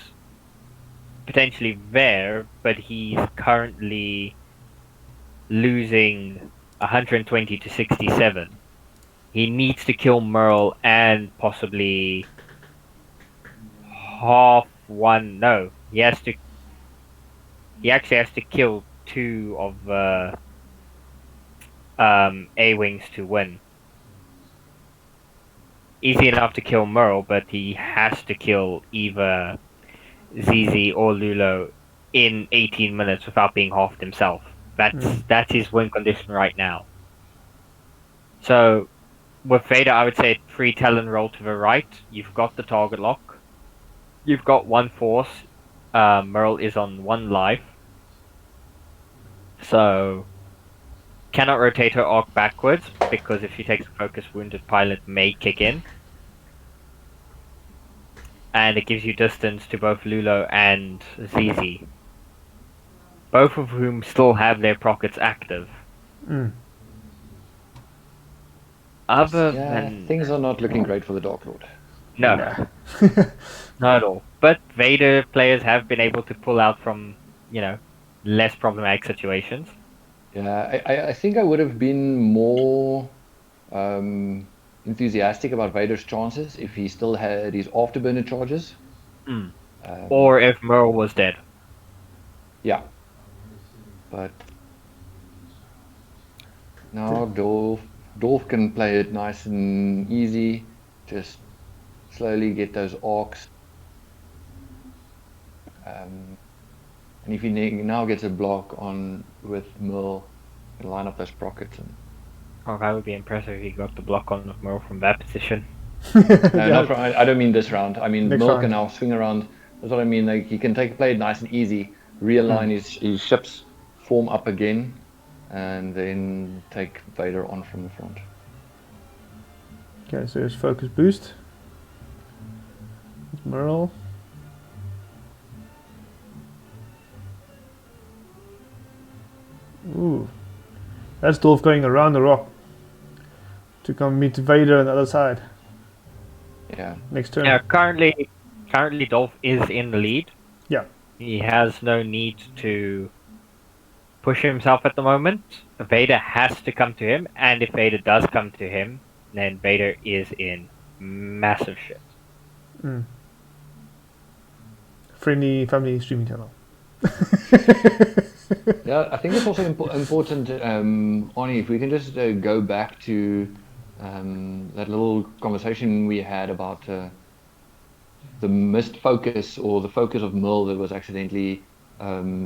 potentially there, but he's currently losing 120 to 67. He needs to kill Merle and possibly half one. No, he has to. He actually has to kill 2 of the A-Wings to win. Easy enough to kill Merle, but he has to kill either ZZ or Lulo in 18 minutes without being halved himself. That's his win condition right now. So, with Vader, I would say 3 Talon roll to the right. You've got the target lock. You've got 1 force. Merle is on 1 life. So, cannot rotate her arc backwards, because if she takes a focus, Wounded Pilot may kick in. And it gives you distance to both Lulo and ZZ. Both of whom still have their prockets active. Other than... Things are not looking great for the Dark Lord. No. Not at all. But Vader players have been able to pull out from, less problematic situations. Yeah, I think I would have been more enthusiastic about Vader's chances if he still had his afterburner charges. Or if Merle was dead. Yeah. But now Dolf can play it nice and easy. Just slowly get those arcs. And if he now gets a block on with Merle, he can line up those prockets. And... Oh, that would be impressive if he got the block on with Merle from that position. No, not for, I don't mean this round. I mean, Next Merle round. can now swing around. That's what I mean. Like, he can play it nice and easy, realign his ships, form up again, and then take Vader on from the front. Okay, so there's focus boost. Merle. Ooh. That's Dolf going around the rock to come meet Vader on the other side. Yeah. Next turn. Yeah, currently Dolph is in the lead. Yeah. He has no need to push himself at the moment. Vader has to come to him, and if Vader does come to him, then Vader is in massive shit. Friendly family streaming channel. Yeah, I think it's also important, Arnie, if we can just go back to that little conversation we had about the missed focus or the focus of Merle that was accidentally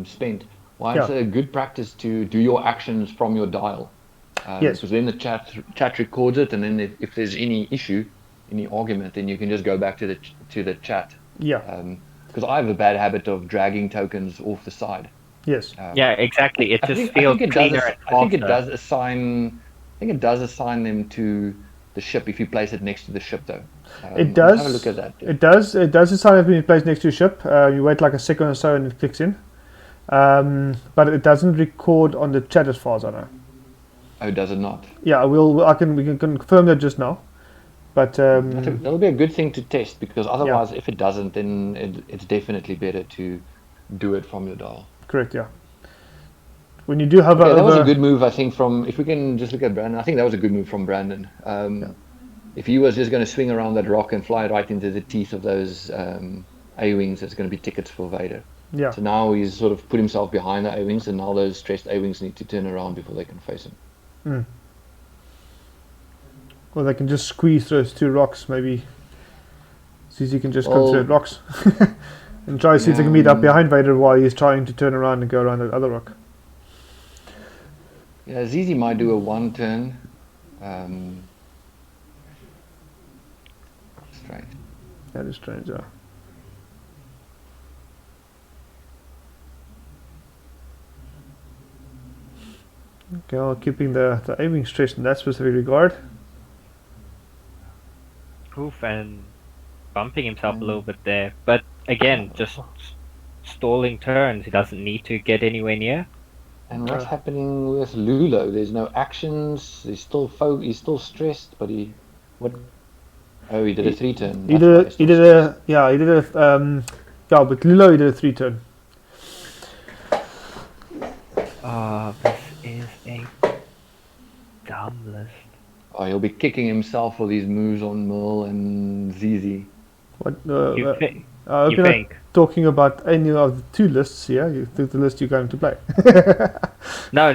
spent. Why it's a good practice to do your actions from your dial. Yes. Because then the chat records it, and then if there's any issue, any argument, then you can just go back to the chat. Yeah. Because I have a bad habit of dragging tokens off the side. Yes. Yeah, exactly. It just I feels think it cleaner does. and I think it faster. does assign. I think it does assign them to the ship if you place it next to the ship, though. It does. Have a look at that. It does. It does assign it when you place next to your ship. You wait like a second or so and it clicks in. But it doesn't record on the chat as far as I know. Oh, does it not? Yeah, we can confirm that just now. But That'll be a good thing to test, because otherwise, if it doesn't, then it's definitely better to do it from your dial. correct, yeah. When you do hover Okay, that was over, a good move, I think. If we can just look at Brandon, I think that was a good move from Brandon. If he was just going to swing around that rock and fly right into the teeth of those A-wings, that's going to be tickets for Vader. yeah, So now he's sort of put himself behind the A-wings, and now those stressed A-wings need to turn around before they can face him. or they can just squeeze those two rocks. Maybe CZ can just come Well, through the rocks and try to see if they can meet up behind Vader while he's trying to turn around and go around that other rock. Yeah, ZZ might do a one turn. Strange. That is strange, yeah. Okay, well, keeping the aiming stressed in that specific regard. Oof, and bumping himself a little bit there. But again, just stalling turns. He doesn't need to get anywhere near. And what's happening with Lulo? There's no actions. He's still he's still stressed, but he Oh, he did a 3-turn. He did but Lilo he did a 3-turn. This is a dumb list. Oh, he'll be kicking himself for these moves on Merle and ZZ. What? You I hope you you're not think? talking about any of the two lists here. You think the list you're going to play? No.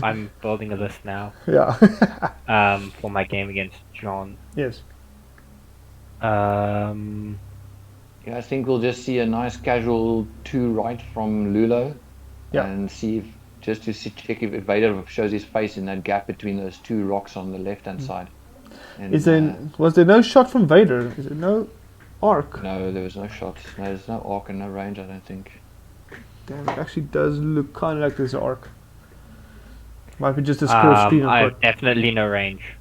I'm building a list now. Yeah. For my game against John. Yes. Yeah, I think we'll just see a nice casual 2 right from Lulo. Yeah. And see if, just to check if Vader shows his face in that gap between those 2 rocks on the left-hand side. And, Was there no shot from Vader? Is there no arc? No, there was no shot. No, there's no arc and no range, I don't think. Damn, it actually does look kind of like there's an arc. Might be just a scroll screen. I have definitely no range.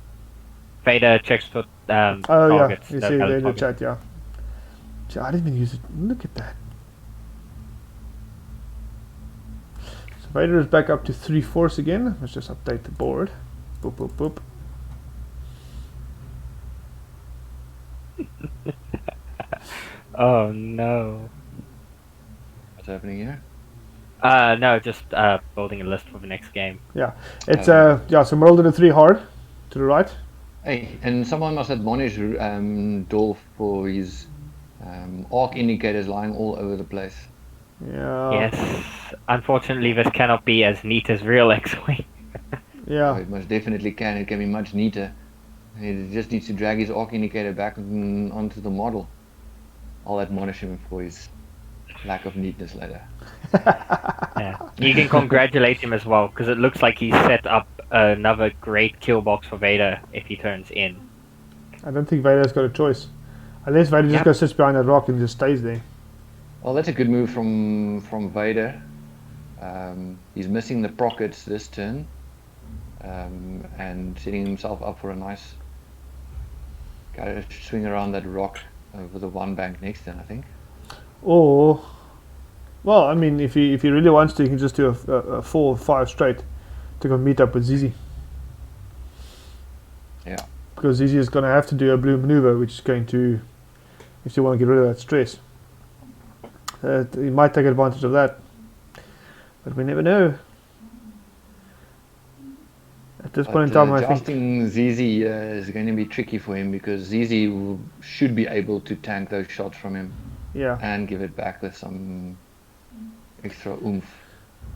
Vader checks for Oh targets. yeah, you the see there in the target. chat, yeah. Gee, I didn't even use it. Look at that. So Vader is back up to 3/4 again. Let's just update the board. Boop boop boop. Oh no. What's happening here? No, just building a list for the next game. Yeah, it's so Merle did a 3 hard to the right. Hey, and someone must admonish Dolf for his arc indicators lying all over the place. Yeah. Yes. Unfortunately, this cannot be as neat as real Xwing. Oh, Yeah. it most definitely can. It can be much neater. He just needs to drag his arc indicator back onto the model. I'll admonish him for his lack of neatness later. Yeah. You can congratulate him as well, because it looks like he's set up another great kill box for Vader if he turns in. I don't think Vader's got a choice. Unless Vader just goes sits behind that rock and just stays there. Well, that's a good move from Vader. He's missing the prockets this turn, and setting himself up for a nice swing around that rock over the one bank next turn, I think. Or, well, I mean, if he really wants to, he can just do a 4 or 5 straight to go meet up with ZZ. Yeah. Because ZZ is going to have to do a blue maneuver, which is going to, if you want to get rid of that stress. he might take advantage of that. But we never know. At this point in time, I think. Adjusting ZZ is going to be tricky for him because ZZ should be able to tank those shots from him Yeah. and give it back with some extra oomph.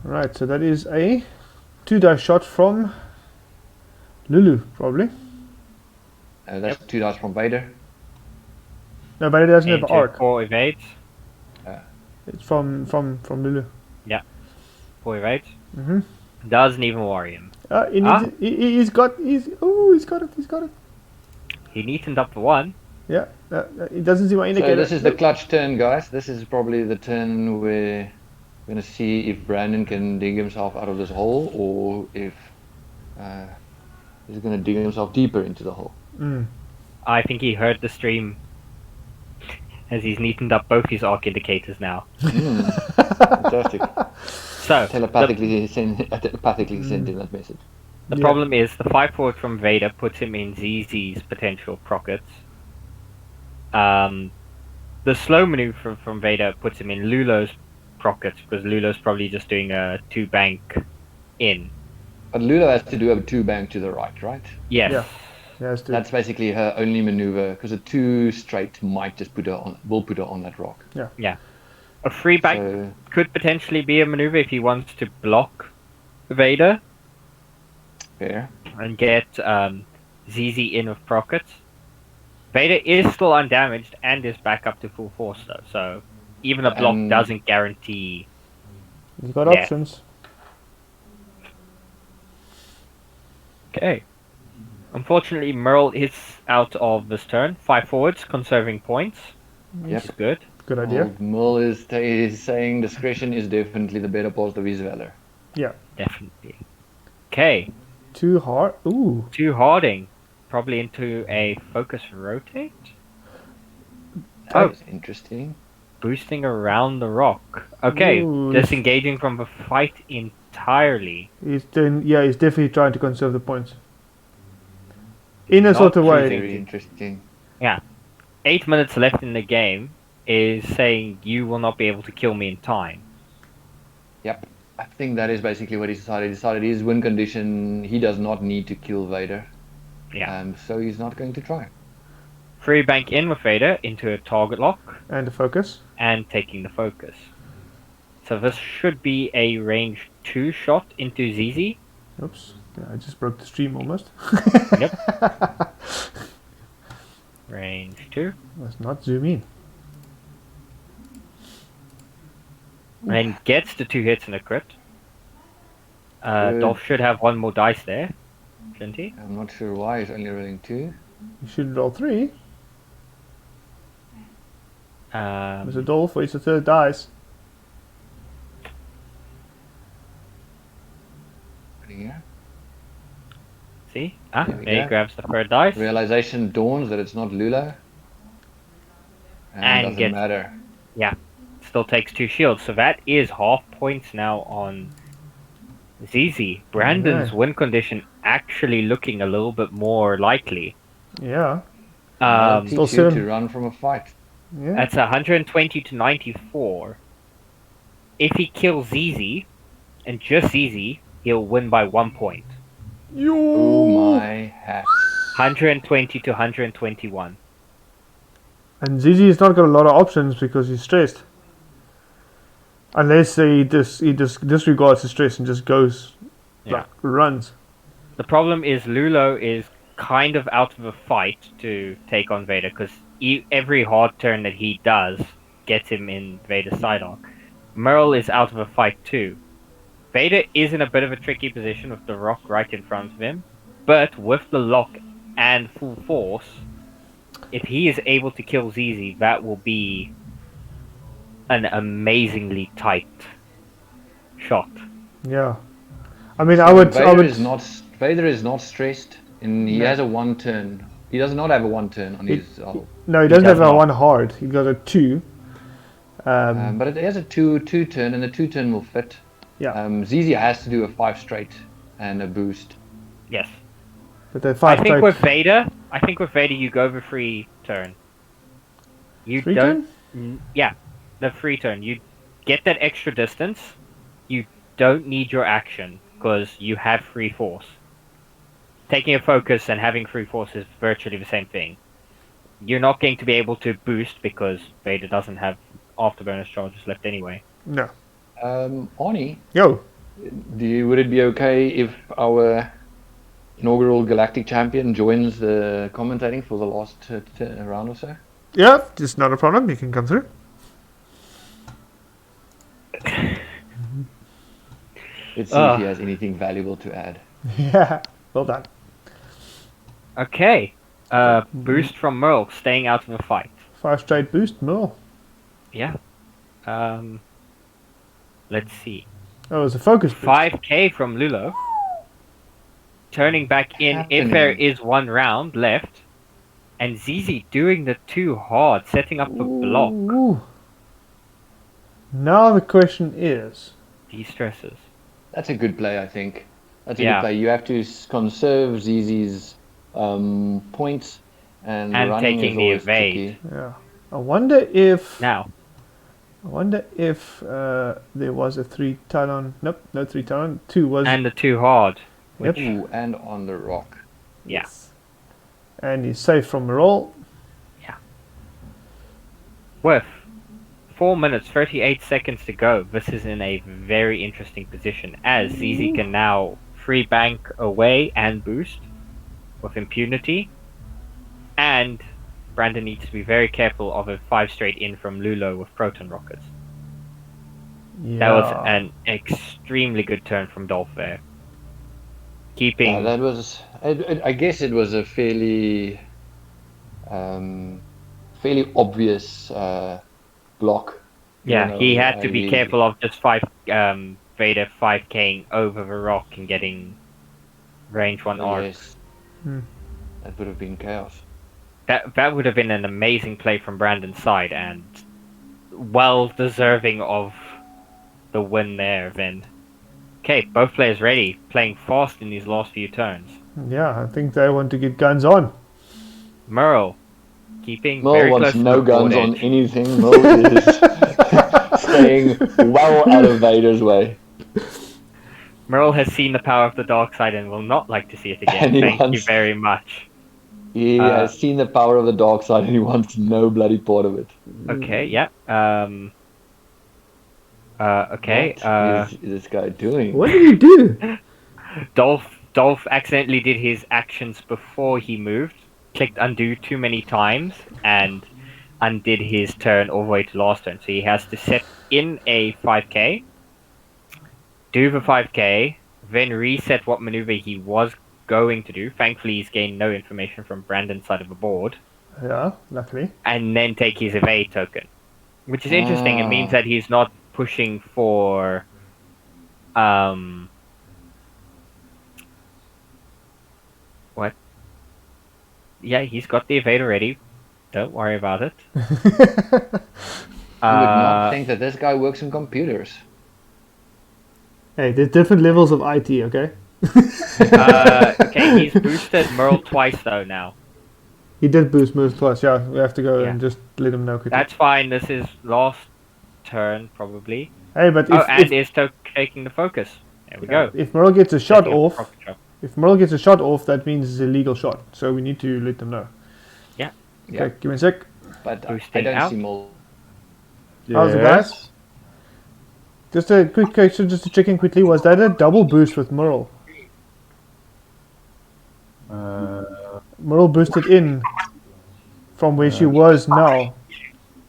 Right, so that is a 2-dice shot from Lulu, probably. That's 2 dice from Vader. No, but it doesn't have Into arc. 4 evades. It's from Lulu. 4 evades. Mm-hmm. Doesn't even worry him. He's got it. He's got it. He neatened up for 1. Yeah, it doesn't seem to indicate. So this is the clutch turn, guys. This is probably the turn where we're going to see if Brandon can dig himself out of this hole or if he's going to dig himself deeper into the hole. I think he heard the stream as he's neatened up both his arc indicators now. Fantastic. So, Telepathically send in that message. the problem is the 5-forward from Vader puts him in ZZ's potential prockets. The slow maneuver from Vader puts him in Lulo's prockets because Lulo's probably just doing a 2-bank in. But Lula has to do a 2-bank to the right? Yes. Yeah. Yes, That's basically her only maneuver because a 2 straight might just put her on that rock. A free bank So, could potentially be a maneuver if he wants to block Vader fair. and get ZZ in with prockets. Vader is still undamaged and is back up to full force though, so even a block doesn't guarantee. He's got options. Okay. Unfortunately, Merle is out of this turn. 5 forwards, conserving points. Yep. That's good. Good idea. Merle is saying discretion is definitely the better part of his valor. Yeah. Definitely. Okay. Too hard. Ooh. 2 Harding. Probably into a focus rotate. That's interesting. Boosting around the rock. Okay. Ooh. Disengaging from the fight entirely. He's definitely trying to conserve the points. In a Not sort of way. Very interesting. 8 minutes left in the game is saying you will not be able to kill me in time. Yep. I think that is basically what he decided. He decided his win condition, he does not need to kill Vader. Yeah. So he's not going to try. Free bank in with Vader into a target lock And the focus. and taking the focus. So this should be a range 2 shot into ZZ. Oops. Yeah, I just broke the stream almost. Yep. Range 2. Let's not zoom in. And gets the 2 hits and a crit. Good. Dolph should have 1 more dice there, shouldn't he? I'm not sure why he's only rolling 2. You should roll 3. Mr. Dolf, where's the 3rd dice? Putting here. See? There we There he go. grabs the 3rd dice. Realization dawns that it's not Lula. And doesn't gets- matter. Still takes 2 shields, so that is half points now on ZZ. Brandon's Okay. win condition actually looking a little bit more likely. Yeah. I'll teach Still you seven. to run from a fight. Yeah. That's 120 to 94. If he kills ZZ, and just ZZ, he'll win by 1 point. Oh my hat. 120 to 121. And ZZ's not got a lot of options because he's stressed. Unless he disregards the stress and just goes, Yeah. runs. The problem is Lulo is kind of out of a fight to take on Vader because every hard turn that he does gets him in Vader's side arc. Merle is out of a fight too. Vader is in a bit of a tricky position with the rock right in front of him, but with the lock and full force, if he is able to kill ZZ, that will be an amazingly tight shot. Yeah. I mean, I would. Vader is not stressed, and he has a 1 turn. He does not have a 1 turn on his hull. No, he doesn't does have a not. 1 hard. He got a 2. But it has a 2 turn, and the 2 turn will fit. Yeah. ZZ has to do a 5 straight and a boost. Yes. But the 5 I think with Vader, you go for free turn. You Free don't. turn? Yeah. the free turn. You get that extra distance. You don't need your action because you have free force. Taking a focus and having free force is virtually the same thing. You're not going to be able to boost because Vader doesn't have afterburners charges left anyway. No. Arnie, Yo. would it be okay if our inaugural galactic champion joins the commentating for the last round or so? Yeah, just not a problem. You can come through. Let's see if he has anything valuable to add. Yeah. Well done. Okay. Boost from Merle, staying out of the fight. 5 straight boost, Merle. Yeah. Let's see. Oh, it was a focus boost. 5k from Lulo. Turning back in if there is one round left. And Zizi doing the 2 hard, setting up a block. Ooh. Now the question is... De-stresses. That's a good play, I think. That's a Yeah. good play. You have to conserve ZZ's points, and running taking is the always evade. tricky. Yeah. I wonder if... Now. there was a 3 talon. Nope, no 3 talon. 2 was. And the 2 hard. Yep. Ooh, and on the rock. Yeah. And he's safe from a roll. With 4 minutes, 38 seconds to go, this is in a very interesting position as ZZ can now free bank away and boost with impunity. And Brandon needs to be very careful of a 5 straight in from Lulo with proton rockets. Yeah. That was an extremely good turn from Dolf there. Keeping... Yeah, that was. I guess it was a fairly obvious block. Yeah, You know, he had to be he- careful of just Vader 5k'ing over the rock and getting range 1 arc. Yes. Hmm. That would have been chaos. That would have been an amazing play from Brandon's side and well deserving of the win there then. Okay, both players ready, playing fast in these last few turns. Yeah, I think they want to get guns on. Merle, keeping Merle very wants close to no the board guns on edge. anything. Merle is staying well out of Vader's way. Merle has seen the power of the dark side and will not like to see it again. And he Thank you wants- very much. He has seen the power of the dark side and he wants no bloody part of it. Okay, yeah. Okay. What is this guy doing? What did he do? Dolf accidentally did his actions before he moved, clicked undo too many times, and undid his turn all the way to last turn. So he has to set in a 5k, do the 5k, then reset what maneuver he was going to do. Thankfully, he's gained no information from Brandon's side of the board, Yeah, luckily. and then take his evade token, which is interesting. It means that he's not pushing for what? Yeah, he's got the evade already. Don't worry about it. You would not think that this guy works in computers. Hey, there's different levels of IT, okay? Okay, he's boosted Merle twice though now. He did boost moves twice, yeah. We have to go Yeah. and just let him know quickly. That's fine. This is last turn probably. Hey, but Is taking the focus. There we go. if Merle gets a shot Setting up off, proper shot. if Merle gets a shot off, that means it's a legal shot. So we need to let them know. Yeah. Okay, Yeah. give me a sec. But I Boosting don't out. see more. How's it, guys? Just a quick question, just to check in quickly. Was that a double boost with Merle? Merle boosted in from where she was now.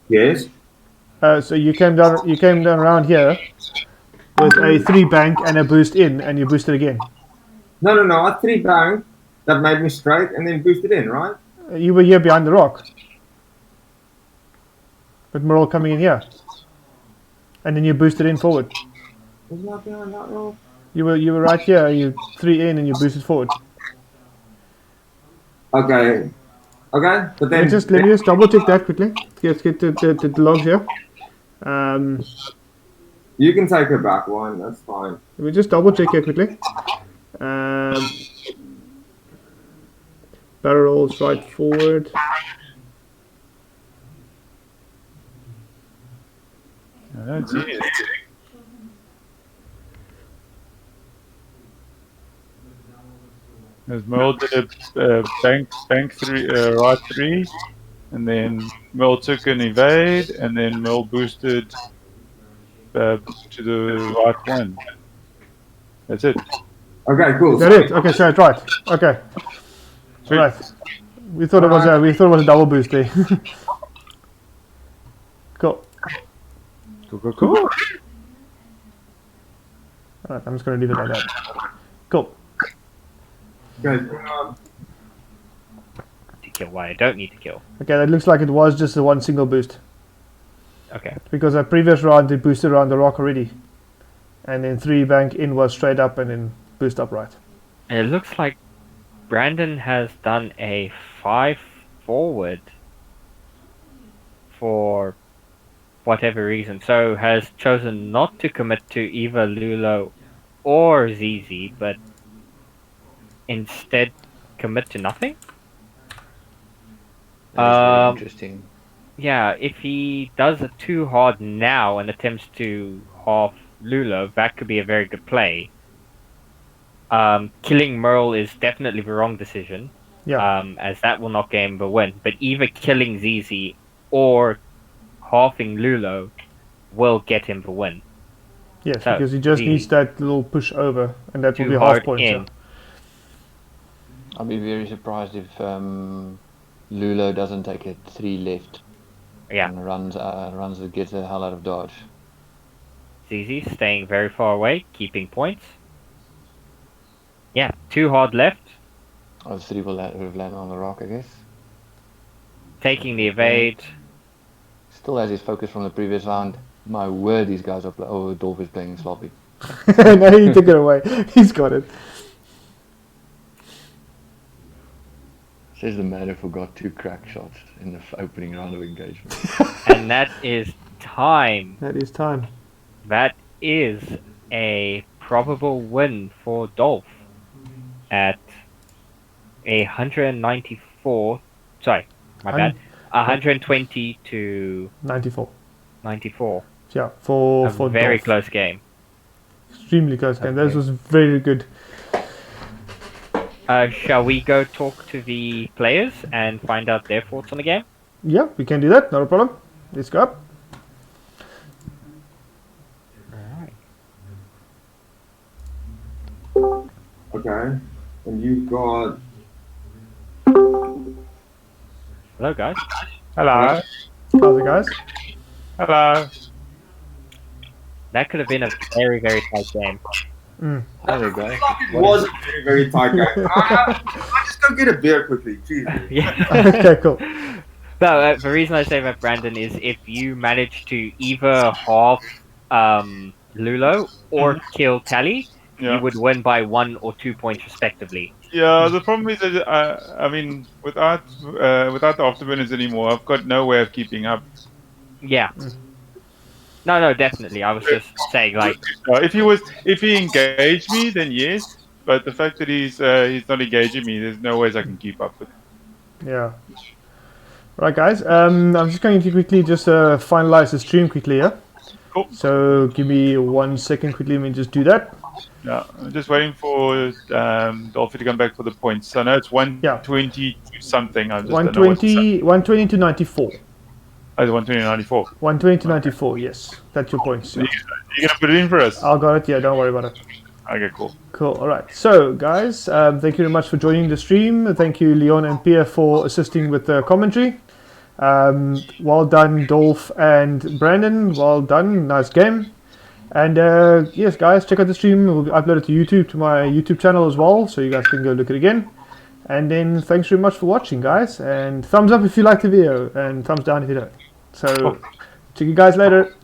Yes. So you came down around here with a 3 bank and a boost in, and you boosted again. No. I 3 bang. That made me straight and then boosted in, right? You were here behind the rock, but Merle coming in here, and then you boosted in forward. Wasn't I behind that roll? You were right here. You 3 in and you boosted forward. Okay. But then Let me just double check that quickly. Let's get the logs here. you can take her back one. That's fine. Let me just double check here quickly. Barrel rolls right forward. I don't see it. As Merle did a bank 3, right 3, and then Merle took an evade, and then Merle boosted to the right 1. That's it. Okay, cool. Is that it? Okay, so it's right. Okay. Sweet. Right. We thought it was a double boost there. Cool. Cool. Alright, I'm just gonna leave it like that. Cool. Okay. To kill why I don't need to kill. Okay, that looks like it was just the one single boost. Okay. Because the previous round they boosted around the rock already. And then 3 bank in was straight up and then boost up right. And it looks like Brandon has done a 5 forward for whatever reason. So has chosen not to commit to either Lulo or ZZ, but instead commit to nothing? That's very interesting. Yeah, if he does it too hard now and attempts to half Lulo, that could be a very good play. Killing Merle is definitely the wrong decision. Yeah. As that will not get him the win. But either killing ZZ or halving Lulo will get him the win. Yes, So, because he just the needs that little push over and that will too be half hard points. in. Yeah. I'll be very surprised if Lulo doesn't take a 3 left Yeah, and runs to get the hell out of dodge. ZZ staying very far away, keeping points. Yeah, too hard left, Oh, 3 will have landed on the rock, I guess. taking the evade. Still has his focus from the previous round. My word, these guys are oh, Dolf is playing sloppy. No, he took it away. He's got it. Says the man who forgot 2 crack shots in the opening round of engagement. And that is time. That is time. That is a probable win for Dolf at 194. Sorry, my bad. 120 to 94. 94. Yeah, for A very Dolf. close game. Extremely close game. That Okay. was very good. Shall we go talk to the players and find out their thoughts on the game? Yeah, we can do that. Not a problem. Let's go up. Okay. And you've got. Hello, guys. Hello. How's it, guys? Hello. That could have been a very, very tight game. Hi there, guys. It was a very, very tight game. I just go get a beer quickly. Jeez. Yeah. Okay, cool. No, the reason I say that, Brandon, is if you manage to either half Lulo or kill Tally, Yeah. you would win by 1 or 2 points respectively. Yeah, the problem is that I mean, without the afterburners anymore, I've got no way of keeping up. Yeah. No, definitely. I was just saying, like, If he engaged me, then yes. But the fact that he's not engaging me, there's no ways I can keep up with. Yeah. Right, guys. I'm just going to quickly just finalize the stream quickly, yeah? Cool. So give me 1 second quickly. Let me just do that. Yeah, I'm just waiting for Dolfie to come back for the points. I know it's 120 to something. I just don't know what to say. 120 to 94. Oh, it's 120.94. 120 to 94, yes. That's your points. Yeah. You gonna put it in for us? I got it, yeah, don't worry about it. Okay, cool. Cool, alright. So, guys, thank you very much for joining the stream. Thank you, Leon and Pierre, for assisting with the commentary. Well done, Dolf and Brandon. Well done, nice game. And yes, guys, check out the stream. We'll upload it to YouTube, to my YouTube channel as well, so you guys can go look at it again. And then thanks very much for watching, guys. And thumbs up if you like the video, and thumbs down if you don't. So, check you guys later.